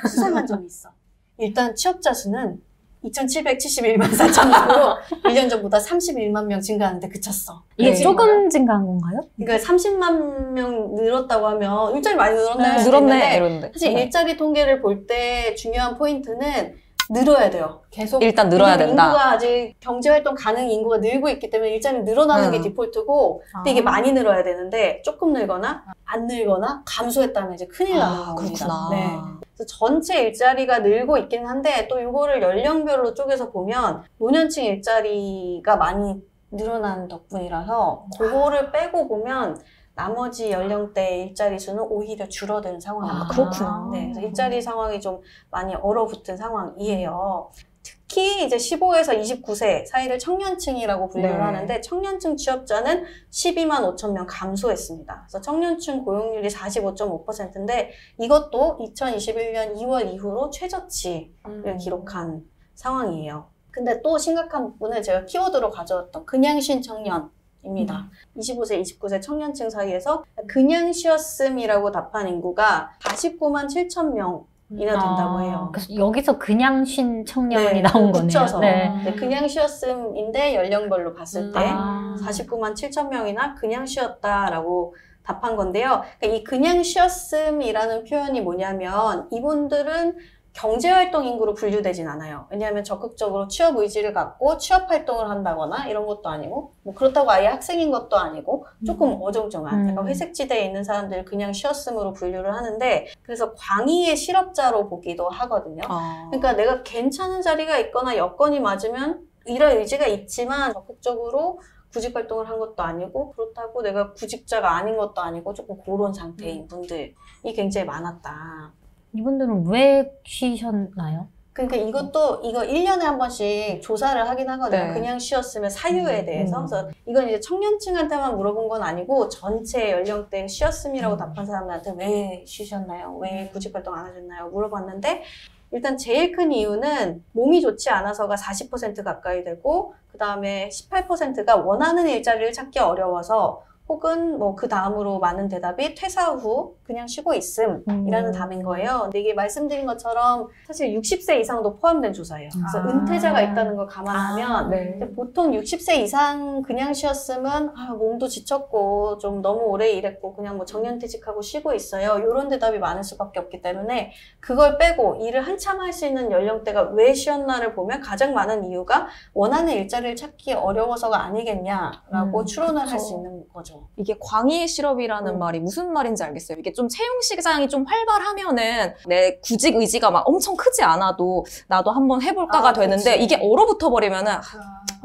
Speaker 2: 수상한 점이 있어. 일단 취업자 수는 2,771만 4천 명으로 1년 전보다 31만 명 증가하는데 그쳤어.
Speaker 4: 이게
Speaker 1: 네.
Speaker 4: 조금 증가한 건가요?
Speaker 2: 그러니까 30만 명 늘었다고 하면 일자리 많이 늘었네 할 수도
Speaker 1: 늘었네,
Speaker 2: 있는데
Speaker 1: 이러는데.
Speaker 2: 사실 일자리 통계를 볼 때 중요한 포인트는 늘어야 돼요.
Speaker 3: 계속
Speaker 1: 일단 늘어야
Speaker 2: 왜냐면
Speaker 1: 된다.
Speaker 2: 인구가 아직 경제활동 가능 인구가 늘고 있기 때문에 일자리 늘어나는 게 디폴트고 근데 이게 많이 늘어야 되는데 조금 늘거나 안 늘거나 감소했다면 이제 큰일 나는 겁니다.
Speaker 1: 그렇구나.
Speaker 2: 네. 그래서 전체 일자리가 늘고 있긴 한데 또 이거를 연령별로 쪼개서 보면 노년층 일자리가 많이 늘어난 덕분이라서 그거를 빼고 보면 나머지 연령대 일자리 수는 오히려 줄어든 상황입니다.
Speaker 1: 그렇구나.
Speaker 2: 네, 그래서 일자리 상황이 좀 많이 얼어붙은 상황이에요. 특히 이제 15에서 29세 사이를 청년층이라고 분류를
Speaker 1: 네.
Speaker 2: 하는데 청년층 취업자는 12만 5천 명 감소했습니다. 그래서 청년층 고용률이 45.5%인데 이것도 2021년 2월 이후로 최저치를 기록한 상황이에요. 근데 또 심각한 부분은 제가 키워드로 가져왔던 그냥 쉰 청년입니다. 25세, 29세 청년층 사이에서 그냥 쉬었음이라고 답한 인구가 49만 7천 명이나 된다고 해요.
Speaker 4: 그래서 여기서 그냥 쉰 청년이
Speaker 2: 네,
Speaker 4: 나온 거네요.
Speaker 2: 붙여서.
Speaker 4: 네.
Speaker 2: 네, 그냥 쉬었음인데 연령별로 봤을 때
Speaker 4: 아.
Speaker 2: 49만 7천 명이나 그냥 쉬었다라고 답한 건데요. 그러니까 이 그냥 쉬었음이라는 표현이 뭐냐면 이분들은 경제활동 인구로 분류되진 않아요. 왜냐하면 적극적으로 취업 의지를 갖고 취업활동을 한다거나 이런 것도 아니고 뭐 그렇다고 아예 학생인 것도 아니고 조금 어정쩡한 약간 회색지대에 있는 사람들을 그냥 쉬었음으로 분류를 하는데 그래서 광의의 실업자로 보기도 하거든요. 그러니까 내가 괜찮은 자리가 있거나 여건이 맞으면 일할 의지가 있지만 적극적으로 구직활동을 한 것도 아니고 그렇다고 내가 구직자가 아닌 것도 아니고 조금 그런 상태인 분들이 굉장히 많았다.
Speaker 4: 이분들은 왜 쉬셨나요?
Speaker 2: 그러니까 이거 1년에 한 번씩 조사를 하긴 하거든요.
Speaker 1: 네.
Speaker 2: 그냥 쉬었으면 사유에 대해서. 그래서 이건 이제 청년층한테만 물어본 건 아니고 전체 연령대 쉬었음이라고 답한 사람들한테 왜 쉬셨나요? 왜 구직활동 안 하셨나요? 물어봤는데 일단 제일 큰 이유는 몸이 좋지 않아서가 40% 가까이 되고 그 다음에 18%가 원하는 일자리를 찾기 어려워서 혹은 뭐 그 다음으로 많은 대답이 퇴사 후 그냥 쉬고 있음이라는 답인 거예요. 근데 이게 말씀드린 것처럼 사실 60세 이상도 포함된 조사예요. 그래서 은퇴자가 있다는 걸 감안하면
Speaker 1: 네.
Speaker 2: 보통 60세 이상 그냥 쉬었으면 몸도 지쳤고 좀 너무 오래 일했고 그냥 뭐 정년퇴직하고 쉬고 있어요. 이런 대답이 많을 수밖에 없기 때문에 그걸 빼고 일을 한참 할 수 있는 연령대가 왜 쉬었나를 보면 가장 많은 이유가 원하는 일자리를 찾기 어려워서가 아니겠냐라고 추론을 할 수 있는 거죠.
Speaker 1: 이게 광의의 실업이라는 말이 무슨 말인지 알겠어요. 이게 좀 채용 시장이 좀 활발하면은 내 구직 의지가 막 엄청 크지 않아도 나도 한번 해볼까가 되는데
Speaker 2: 그치.
Speaker 1: 이게 얼어붙어 버리면은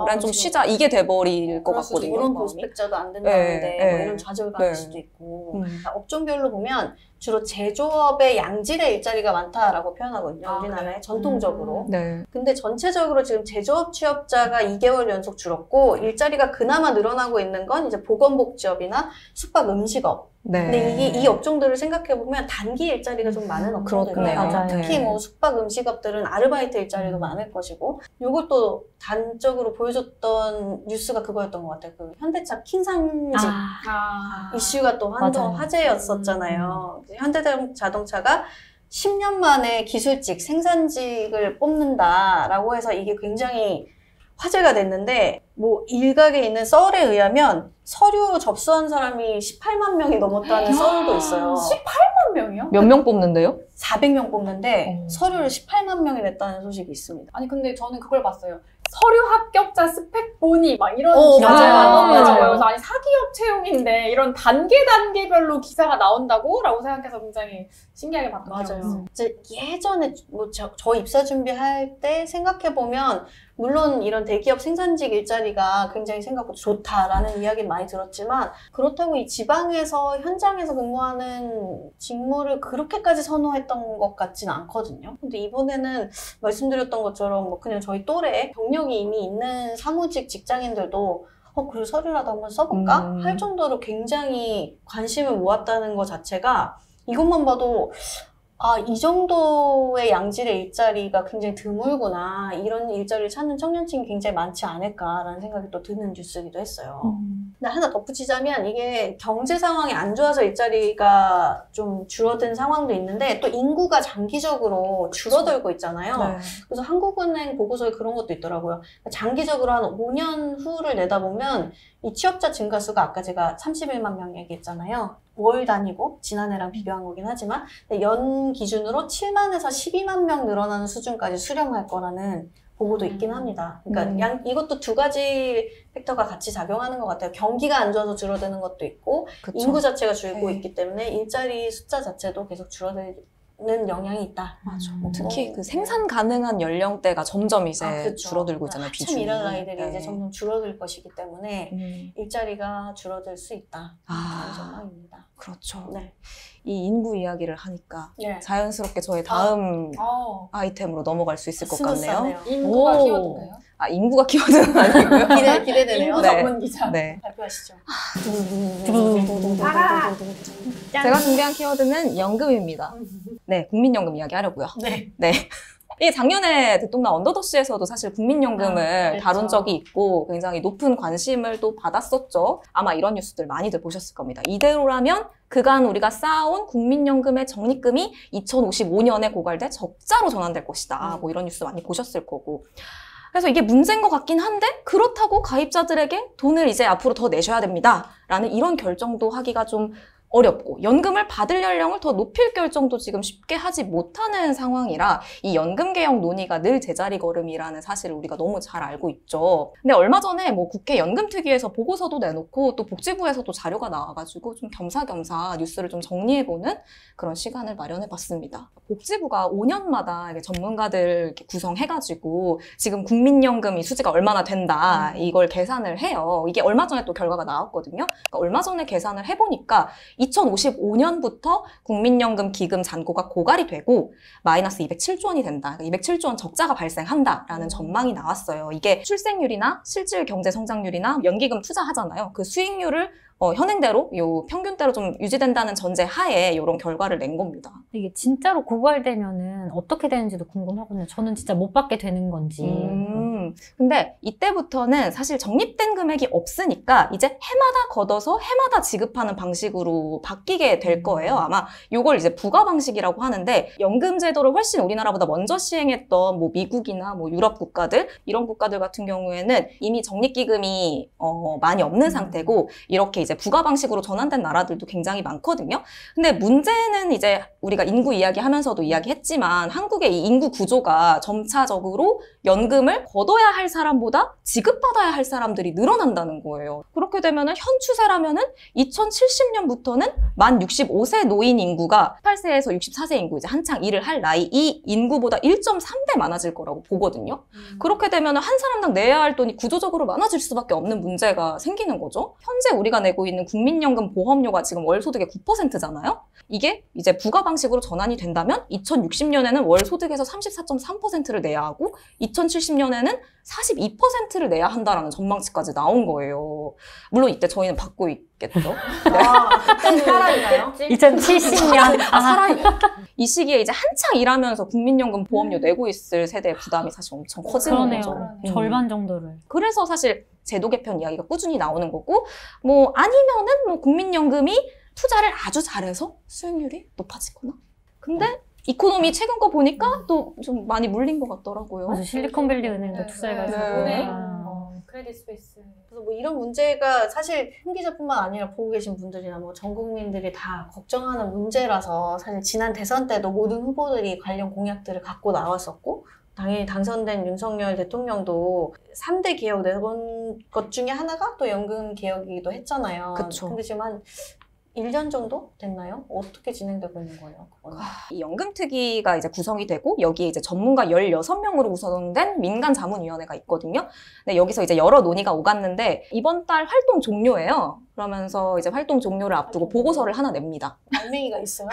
Speaker 1: 난 좀
Speaker 2: 그치.
Speaker 1: 쉬자 이게 돼버릴 것 같거든요.
Speaker 2: 이런
Speaker 1: 마음이.
Speaker 2: 프로스펙자도 안 된다는데
Speaker 1: 네,
Speaker 2: 뭐
Speaker 1: 네.
Speaker 2: 이런 좌절감일
Speaker 1: 네.
Speaker 2: 수도 있고
Speaker 1: 음.
Speaker 2: 업종별로 보면 주로 제조업의 양질의 일자리가 많다라고 표현하거든요. 우리나라에 전통적으로.
Speaker 1: 네.
Speaker 2: 근데 전체적으로 지금 제조업 취업자가 2개월 연속 줄었고 일자리가 그나마 늘어나고 있는 건 이제 보건복지업이나 숙박 음식업.
Speaker 1: 네.
Speaker 2: 근데 이 업종들을 생각해보면 단기 일자리가 좀 많은 업종들이에요.
Speaker 1: 그렇네요.
Speaker 4: 맞아요.
Speaker 2: 특히 뭐 숙박 음식업들은 아르바이트 일자리도 많을 것이고 이걸 또 단적으로 보여줬던 뉴스가 그거였던 것 같아요. 그 현대차 킹산직 이슈가 또 한동
Speaker 4: 맞아요.
Speaker 2: 화제였었잖아요. 현대자동차가 10년 만에 기술직, 생산직을 뽑는다라고 해서 이게 굉장히 화제가 됐는데 뭐 일각에 있는 썰에 의하면 서류 접수한 사람이 18만 명이 넘었다는 썰도 있어요.
Speaker 3: 18만 명이요?
Speaker 1: 몇 명 뽑는데요?
Speaker 2: 400명 뽑는데 서류를 18만 명이 냈다는 소식이 있습니다.
Speaker 3: 아니 근데 저는 그걸 봤어요. 서류 합격자 스펙 보니 막 이런 기사가
Speaker 2: 맞아요.
Speaker 3: 나왔더라고요. 그래서 아니 사기업 채용인데 이런 단계별로 기사가 나온다고? 라고 생각해서 굉장히 신기하게 봤던 기억이 있어요.
Speaker 2: 맞아요. 이제 예전에 뭐 저 입사 준비할 때 생각해보면 물론 이런 대기업 생산직 일자리가 굉장히 생각보다 좋다라는 이야기를 많이 들었지만 그렇다고 이 지방에서 현장에서 근무하는 직무를 그렇게까지 선호했던 것 같지는 않거든요. 근데 이번에는 말씀드렸던 것처럼 뭐 그냥 저희 또래 경력이 이미 있는 사무직 직장인들도 그래 서류라도 한번 써볼까? 할 정도로 굉장히 관심을 모았다는 것 자체가 이것만 봐도 이 정도의 양질의 일자리가 굉장히 드물구나. 이런 일자리를 찾는 청년층이 굉장히 많지 않을까라는 생각이 또 드는 뉴스이기도 했어요. 근데 하나 덧붙이자면 이게 경제 상황이 안 좋아서 일자리가 좀 줄어든 상황도 있는데 또 인구가 장기적으로 줄어들고 있잖아요.
Speaker 1: 네.
Speaker 2: 그래서 한국은행 보고서에 그런 것도 있더라고요. 장기적으로 한 5년 후를 내다보면 이 취업자 증가수가 아까 제가 31만 명 얘기했잖아요. 월 단위고 지난해랑 비교한 거긴 하지만 연 기준으로 7만에서 12만 명 늘어나는 수준까지 수렴할 거라는 보고도 있긴 합니다. 그러니까 이것도 두 가지 팩터가 같이 작용하는 것 같아요. 경기가 안 좋아서 줄어드는 것도 있고
Speaker 1: 그쵸.
Speaker 2: 인구 자체가 줄고
Speaker 1: 네.
Speaker 2: 있기 때문에 일자리 숫자 자체도 계속 줄어들 영향이 있다.
Speaker 1: 맞아. 특히 그 생산 가능한 연령대가 점점 이제
Speaker 2: 그쵸.
Speaker 1: 줄어들고 있잖아요.
Speaker 2: 한참
Speaker 1: 비중이.
Speaker 2: 일하는 아이들이
Speaker 1: 네.
Speaker 2: 이제 점점 줄어들 것이기 때문에
Speaker 1: 음.
Speaker 2: 일자리가 줄어들 수 있다.
Speaker 1: 아.
Speaker 2: 그런 전망입니다.
Speaker 1: 그렇죠.
Speaker 2: 네.
Speaker 1: 이 인구 이야기를 하니까
Speaker 2: 네.
Speaker 1: 자연스럽게 저의 다음 아이템으로 넘어갈 수 있을 것 같네요.
Speaker 2: 스무스하네요.
Speaker 3: 인구가
Speaker 1: 오.
Speaker 3: 키워드인가요?
Speaker 1: 아, 인구가 키워드는 아니고요.
Speaker 2: 기대되네요.
Speaker 3: 인구
Speaker 1: 네.
Speaker 3: 전문 기자.
Speaker 1: 네.
Speaker 2: 발표하시죠.
Speaker 1: 제가 준비한 키워드는 연금입니다. 네, 국민연금 이야기 하려고요.
Speaker 2: 네.
Speaker 1: 네. 이 작년에 듣동나 언더더시에서도 사실 국민연금을
Speaker 2: 그랬죠.
Speaker 1: 다룬 적이 있고 굉장히 높은 관심을 또 받았었죠. 아마 이런 뉴스들 많이들 보셨을 겁니다. 이대로라면 그간 우리가 쌓아온 국민연금의 적립금이 2055년에 고갈돼 적자로 전환될 것이다. 뭐 이런 뉴스 많이 보셨을 거고. 그래서 이게 문제인 것 같긴 한데 그렇다고 가입자들에게 돈을 이제 앞으로 더 내셔야 됩니다. 라는 이런 결정도 하기가 좀 어렵고 연금을 받을 연령을 더 높일 결정도 지금 쉽게 하지 못하는 상황이라 이 연금 개혁 논의가 늘 제자리 걸음이라는 사실을 우리가 너무 잘 알고 있죠. 근데 얼마 전에 뭐 국회 연금특위에서 보고서도 내놓고 또 복지부에서도 자료가 나와가지고 좀 겸사겸사 뉴스를 좀 정리해보는 그런 시간을 마련해봤습니다. 복지부가 5년마다 이렇게 전문가들 이렇게 구성해가지고 지금 국민연금이 수지가 얼마나 된다 이걸 계산을 해요. 이게 얼마 전에 또 결과가 나왔거든요. 그러니까 얼마 전에 계산을 해보니까 2055년부터 국민연금 기금 잔고가 고갈이 되고 마이너스 207조 원이 된다. 그러니까 207조 원 적자가 발생한다라는 전망이 나왔어요. 이게 출생률이나 실질 경제 성장률이나 연기금 투자하잖아요. 그 수익률을 현행대로, 요 평균대로 좀 유지된다는 전제 하에 이런 결과를 낸 겁니다.
Speaker 4: 이게 진짜로 고갈되면은 어떻게 되는지도 궁금하거든요. 저는 진짜 못 받게 되는 건지.
Speaker 1: 근데 이때부터는 사실 적립된 금액이 없으니까 이제 해마다 걷어서 해마다 지급하는 방식으로 바뀌게 될 거예요. 아마 요걸 이제 부과 방식이라고 하는데 연금 제도를 훨씬 우리나라보다 먼저 시행했던 뭐 미국이나 뭐 유럽 국가들 이런 국가들 같은 경우에는 이미 적립기금이 많이 없는 상태고 이렇게 이제 부과 방식으로 전환된 나라들도 굉장히 많거든요. 근데 문제는 이제 우리가 인구 이야기하면서도 이야기했지만 한국의 이 인구 구조가 점차적으로 연금을 걷어야 할 사람보다 지급받아야 할 사람들이 늘어난다는 거예요. 그렇게 되면은 현 추세라면은 2070년부터는 만 65세 노인 인구가 18세에서 64세 인구 이제 한창 일을 할 나이 이 인구보다 1.3배 많아질 거라고 보거든요. 그렇게 되면은 한 사람당 내야 할 돈이 구조적으로 많아질 수밖에 없는 문제가 생기는 거죠. 현재 우리가 내고 있는 국민연금 보험료가 지금 월 소득의 9%잖아요. 이게 이제 부과 방식으로 전환이 된다면 2060년에는 월 소득에서 34.3%를 내야 하고 2070년에는 42%를 내야 한다라는 전망치까지 나온 거예요. 물론 이때 저희는 받고 있겠죠.
Speaker 3: 그때는 살아있나요?
Speaker 4: 2070년.
Speaker 1: 이 시기에 이제 한창 일하면서 국민연금 보험료 내고 있을 세대의 부담이 사실 엄청 커지는 거죠.
Speaker 4: 그러네요. 절반 정도를.
Speaker 1: 그래서 사실 제도 개편 이야기가 꾸준히 나오는 거고 뭐 아니면은 뭐 국민연금이 투자를 아주 잘해서 수익률이 높아지거나. 근데 이코노미 최근 거 보니까 또 좀 많이 물린 것 같더라고요.
Speaker 4: 맞아, 실리콘밸리 은행도 투자해가지고.
Speaker 1: 네.
Speaker 3: 크레딧 스위스.
Speaker 2: 그래서 뭐 이런 문제가 사실 홍 기자뿐만 아니라 보고 계신 분들이나 뭐 전 국민들이 다 걱정하는 문제라서 사실 지난 대선 때도 모든 후보들이 관련 공약들을 갖고 나왔었고 당연히 당선된 윤석열 대통령도 3대 개혁 내건 것 중에 하나가 또 연금 개혁이기도 했잖아요.
Speaker 1: 그쵸.
Speaker 2: 근데 지금 한 1년 정도 됐나요? 어떻게 진행되고 있는 거예요? 그거는?
Speaker 1: 이 연금특위가 이제 구성이 되고 여기에 이제 전문가 16명으로 구성된 민간자문위원회가 있거든요. 근데 여기서 이제 여러 논의가 오갔는데 이번 달 활동 종료예요. 그러면서 이제 활동 종료를 앞두고 보고서를 하나 냅니다.
Speaker 2: 알맹이가 있어요?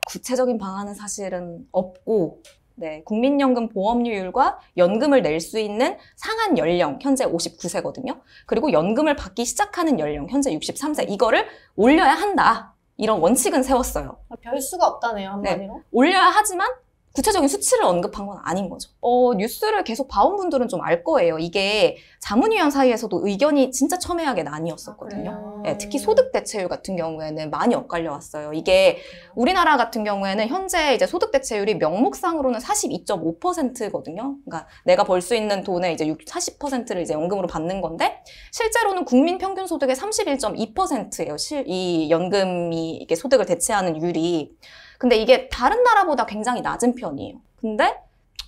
Speaker 1: 구체적인 방안은 사실은 없고 네, 국민연금 보험료율과 연금을 낼 수 있는 상한 연령, 현재 59세거든요. 그리고 연금을 받기 시작하는 연령, 현재 63세. 이거를 올려야 한다. 이런 원칙은 세웠어요.
Speaker 2: 별 수가 없다네요, 한마디로.
Speaker 1: 네, 올려야 하지만 구체적인 수치를 언급한 건 아닌 거죠. 뉴스를 계속 봐온 분들은 좀 알 거예요. 이게 자문위원 사이에서도 의견이 진짜 첨예하게 나뉘었었거든요. 네, 특히 소득 대체율 같은 경우에는 많이 엇갈려 왔어요. 이게 우리나라 같은 경우에는 현재 이제 소득 대체율이 명목상으로는 42.5%거든요. 그러니까 내가 벌 수 있는 돈의 이제 40%를 이제 연금으로 받는 건데 실제로는 국민 평균 소득의 31.2%예요. 이 연금이 이게 소득을 대체하는 율이. 근데 이게 다른 나라보다 굉장히 낮은 편이에요. 근데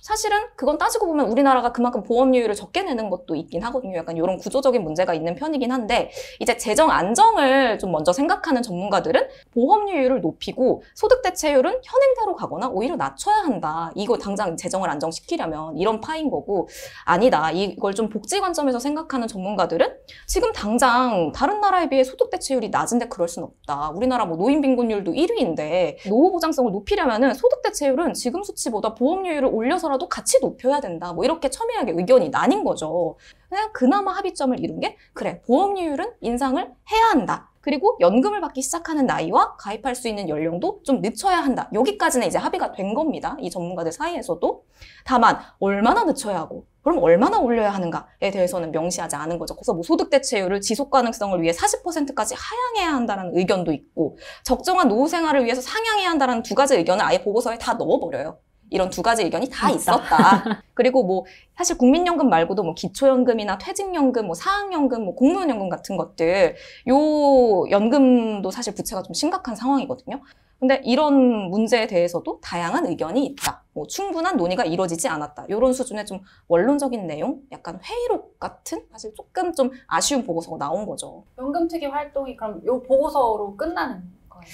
Speaker 1: 사실은 그건 따지고 보면 우리나라가 그만큼 보험료율을 적게 내는 것도 있긴 하거든요. 약간 이런 구조적인 문제가 있는 편이긴 한데 이제 재정 안정을 좀 먼저 생각하는 전문가들은 보험료율을 높이고 소득 대체율은 현행대로 가거나 오히려 낮춰야 한다. 이거 당장 재정을 안정시키려면 이런 파인 거고 아니다. 이걸 좀 복지 관점에서 생각하는 전문가들은 지금 당장 다른 나라에 비해 소득 대체율이 낮은데 그럴 순 없다. 우리나라 뭐 노인 빈곤율도 1위인데 노후 보장성을 높이려면은 소득 대체율은 지금 수치보다 보험료율을 올려서라도 같이 높여야 된다. 뭐 이렇게 첨예하게 의견이 나뉜 거죠. 그냥 그나마 합의점을 이룬 게 그래 보험료율은 인상을 해야 한다. 그리고 연금을 받기 시작하는 나이와 가입할 수 있는 연령도 좀 늦춰야 한다. 여기까지는 이제 합의가 된 겁니다. 이 전문가들 사이에서도. 다만 얼마나 늦춰야 하고 그럼 얼마나 올려야 하는가에 대해서는 명시하지 않은 거죠. 그래서 뭐 소득 대체율을 지속 가능성을 위해 40%까지 하향해야 한다는 의견도 있고 적정한 노후 생활을 위해서 상향해야 한다는 두 가지 의견을 아예 보고서에 다 넣어버려요. 이런 두 가지 의견이 다 있었다. 그리고 뭐 사실 국민연금 말고도 뭐 기초연금이나 퇴직연금, 뭐 사학연금, 뭐 공무원연금 같은 것들 요 연금도 사실 부채가 좀 심각한 상황이거든요. 근데 이런 문제에 대해서도 다양한 의견이 있다. 뭐 충분한 논의가 이루어지지 않았다. 이런 수준의 좀 원론적인 내용, 약간 회의록 같은 사실 조금 좀 아쉬운 보고서가 나온 거죠.
Speaker 3: 연금특위 활동이 그럼 요 보고서로 끝나는 거예요?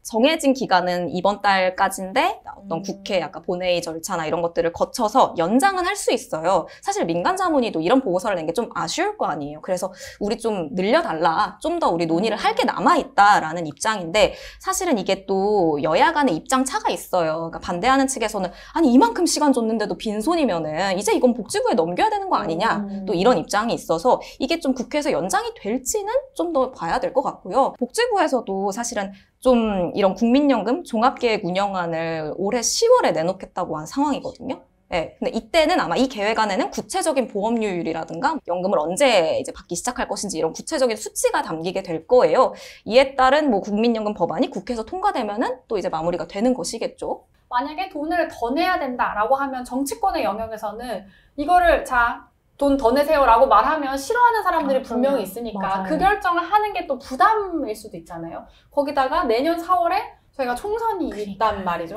Speaker 1: 정해진 기간은 이번 달까지인데 어떤 국회 약간 본회의 절차나 이런 것들을 거쳐서 연장은 할 수 있어요. 사실 민간 자문위도 이런 보고서를 낸 게 좀 아쉬울 거 아니에요. 그래서 우리 좀 늘려달라. 좀 더 우리 논의를 할 게 남아있다라는 입장인데 사실은 이게 또 여야 간의 입장 차가 있어요. 그러니까 반대하는 측에서는 아니 이만큼 시간 줬는데도 빈손이면은 이제 이건 복지부에 넘겨야 되는 거 아니냐. 또 이런 입장이 있어서 이게 좀 국회에서 연장이 될지는 좀 더 봐야 될 것 같고요. 복지부에서도 사실은 좀 이런 국민연금 종합계획 운영안을 올해 10월에 내놓겠다고 한 상황이거든요. 네, 근데 이때는 아마 이 계획 안에는 구체적인 보험료율이라든가 연금을 언제 이제 받기 시작할 것인지 이런 구체적인 수치가 담기게 될 거예요. 이에 따른 뭐 국민연금 법안이 국회에서 통과되면은 또 이제 마무리가 되는 것이겠죠.
Speaker 3: 만약에 돈을 더 내야 된다라고 하면 정치권의 영역에서는 이거를 돈 더 내세요라고 말하면 싫어하는 사람들이 분명히 있으니까
Speaker 4: 맞아요.
Speaker 3: 그 결정을 하는 게 또 부담일 수도 있잖아요. 거기다가 내년 4월에 저희가 총선이 있단 말이죠.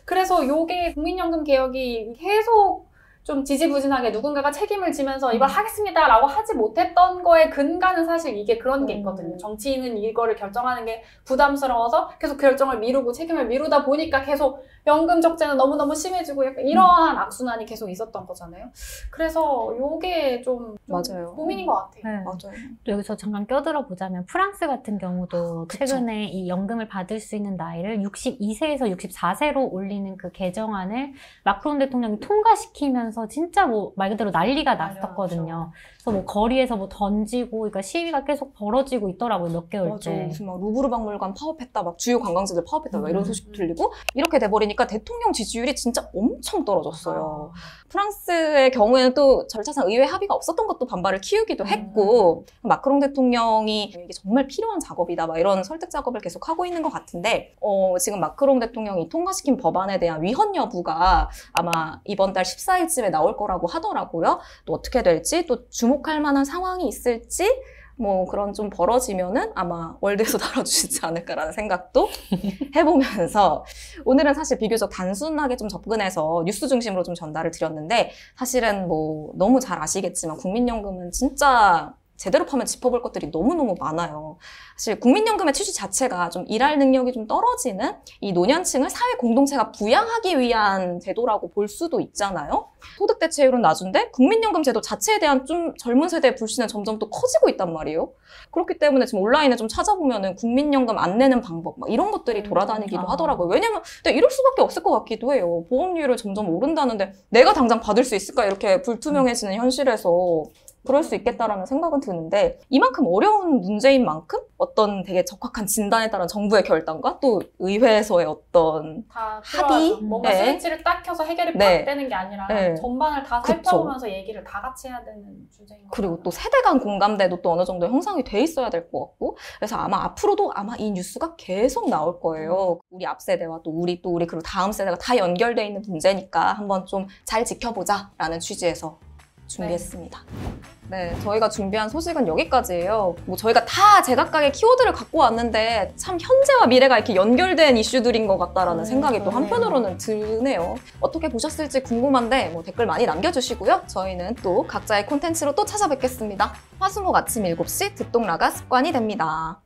Speaker 3: 그래서 요게 국민연금 개혁이 계속 좀 지지부진하게 누군가가 책임을 지면서 이걸 하겠습니다라고 하지 못했던 거에 근간은 사실 이게 그런 게 있거든요. 정치인은 이거를 결정하는 게 부담스러워서 계속 결정을 미루고 책임을 미루다 보니까 계속 연금 적자는 너무너무 심해지고 약간 이러한 악순환이 계속 있었던 거잖아요. 그래서 요게 좀
Speaker 1: 맞아요.
Speaker 3: 고민인 것 같아요.
Speaker 4: 네.
Speaker 1: 맞아요.
Speaker 4: 또 여기서 잠깐 껴들어 보자면 프랑스 같은 경우도
Speaker 1: 그쵸.
Speaker 4: 최근에 이 연금을 받을 수 있는 나이를 62세에서 64세로 올리는 그 개정안을 마크롱 대통령이 통과시키면서 진짜 뭐 말 그대로 난리가 났었거든요. 그래서 뭐 거리에서 뭐 던지고 그러니까 시위가 계속 벌어지고 있더라고요. 몇 개월째.
Speaker 1: 맞아. 무슨 막 루브르 박물관 파업했다, 막 주요 관광지들 파업했다, 막 이런 소식 들리고 이렇게 돼버리니까 대통령 지지율이 진짜 엄청 떨어졌어요. 프랑스의 경우에는 또 절차상 의회 합의가 없었던 것도 반발을 키우기도 했고 마크롱 대통령이 이게 정말 필요한 작업이다, 막 이런 설득 작업을 계속 하고 있는 것 같은데 지금 마크롱 대통령이 통과시킨 법안에 대한 위헌 여부가 아마 이번 달 14일쯤에 나올 거라고 하더라고요. 또 어떻게 될지, 또 주목할 만한 상황이 있을지 뭐 그런 좀 벌어지면은 아마 월드에서 다뤄주시지 않을까라는 생각도 해보면서 오늘은 사실 비교적 단순하게 좀 접근해서 뉴스 중심으로 좀 전달을 드렸는데 사실은 뭐 너무 잘 아시겠지만 국민연금은 진짜 제대로 파면 짚어볼 것들이 너무너무 많아요. 사실 국민연금의 취지 자체가 좀 일할 능력이 좀 떨어지는 이 노년층을 사회 공동체가 부양하기 위한 제도라고 볼 수도 있잖아요. 소득 대체율은 낮은데 국민연금 제도 자체에 대한 좀 젊은 세대의 불신은 점점 또 커지고 있단 말이에요. 그렇기 때문에 지금 온라인에 좀 찾아보면은 국민연금 안 내는 방법 막 이런 것들이 돌아다니기도 하더라고요. 왜냐면 근데 이럴 수밖에 없을 것 같기도 해요. 보험료율을 점점 오른다는데 내가 당장 받을 수 있을까 이렇게 불투명해지는 현실에서 그럴 수 있겠다라는 생각은 드는데 이만큼 어려운 문제인 만큼 어떤 되게 적확한 진단에 따른 정부의 결단과 또 의회에서의 어떤
Speaker 3: 다
Speaker 1: 합의?
Speaker 3: 필요하죠. 뭔가
Speaker 1: 네.
Speaker 3: 스위치를 딱 켜서 해결이
Speaker 1: 네.
Speaker 3: 팍 되는 게 아니라
Speaker 1: 네.
Speaker 3: 전반을 다
Speaker 1: 그쵸.
Speaker 3: 살펴보면서 얘기를 다 같이 해야 되는 주제인 것
Speaker 1: 그리고
Speaker 3: 같아요.
Speaker 1: 또 세대 간 공감대도 또 어느 정도 형성이 돼 있어야 될 것 같고 그래서 아마 앞으로도 아마 이 뉴스가 계속 나올 거예요. 우리 앞 세대와 또 우리 그리고 다음 세대가 다 연결돼 있는 문제니까 한번 좀 잘 지켜보자라는 취지에서 준비했습니다. 네, 저희가 준비한 소식은 여기까지예요. 뭐 저희가 다 제각각의 키워드를 갖고 왔는데 참 현재와 미래가 이렇게 연결된 이슈들인 것 같다라는 생각이 또 한편으로는 드네요. 어떻게 보셨을지 궁금한데 뭐 댓글 많이 남겨주시고요. 저희는 또 각자의 콘텐츠로 또 찾아뵙겠습니다. 화수목 아침 7시 듣동라가 습관이 됩니다.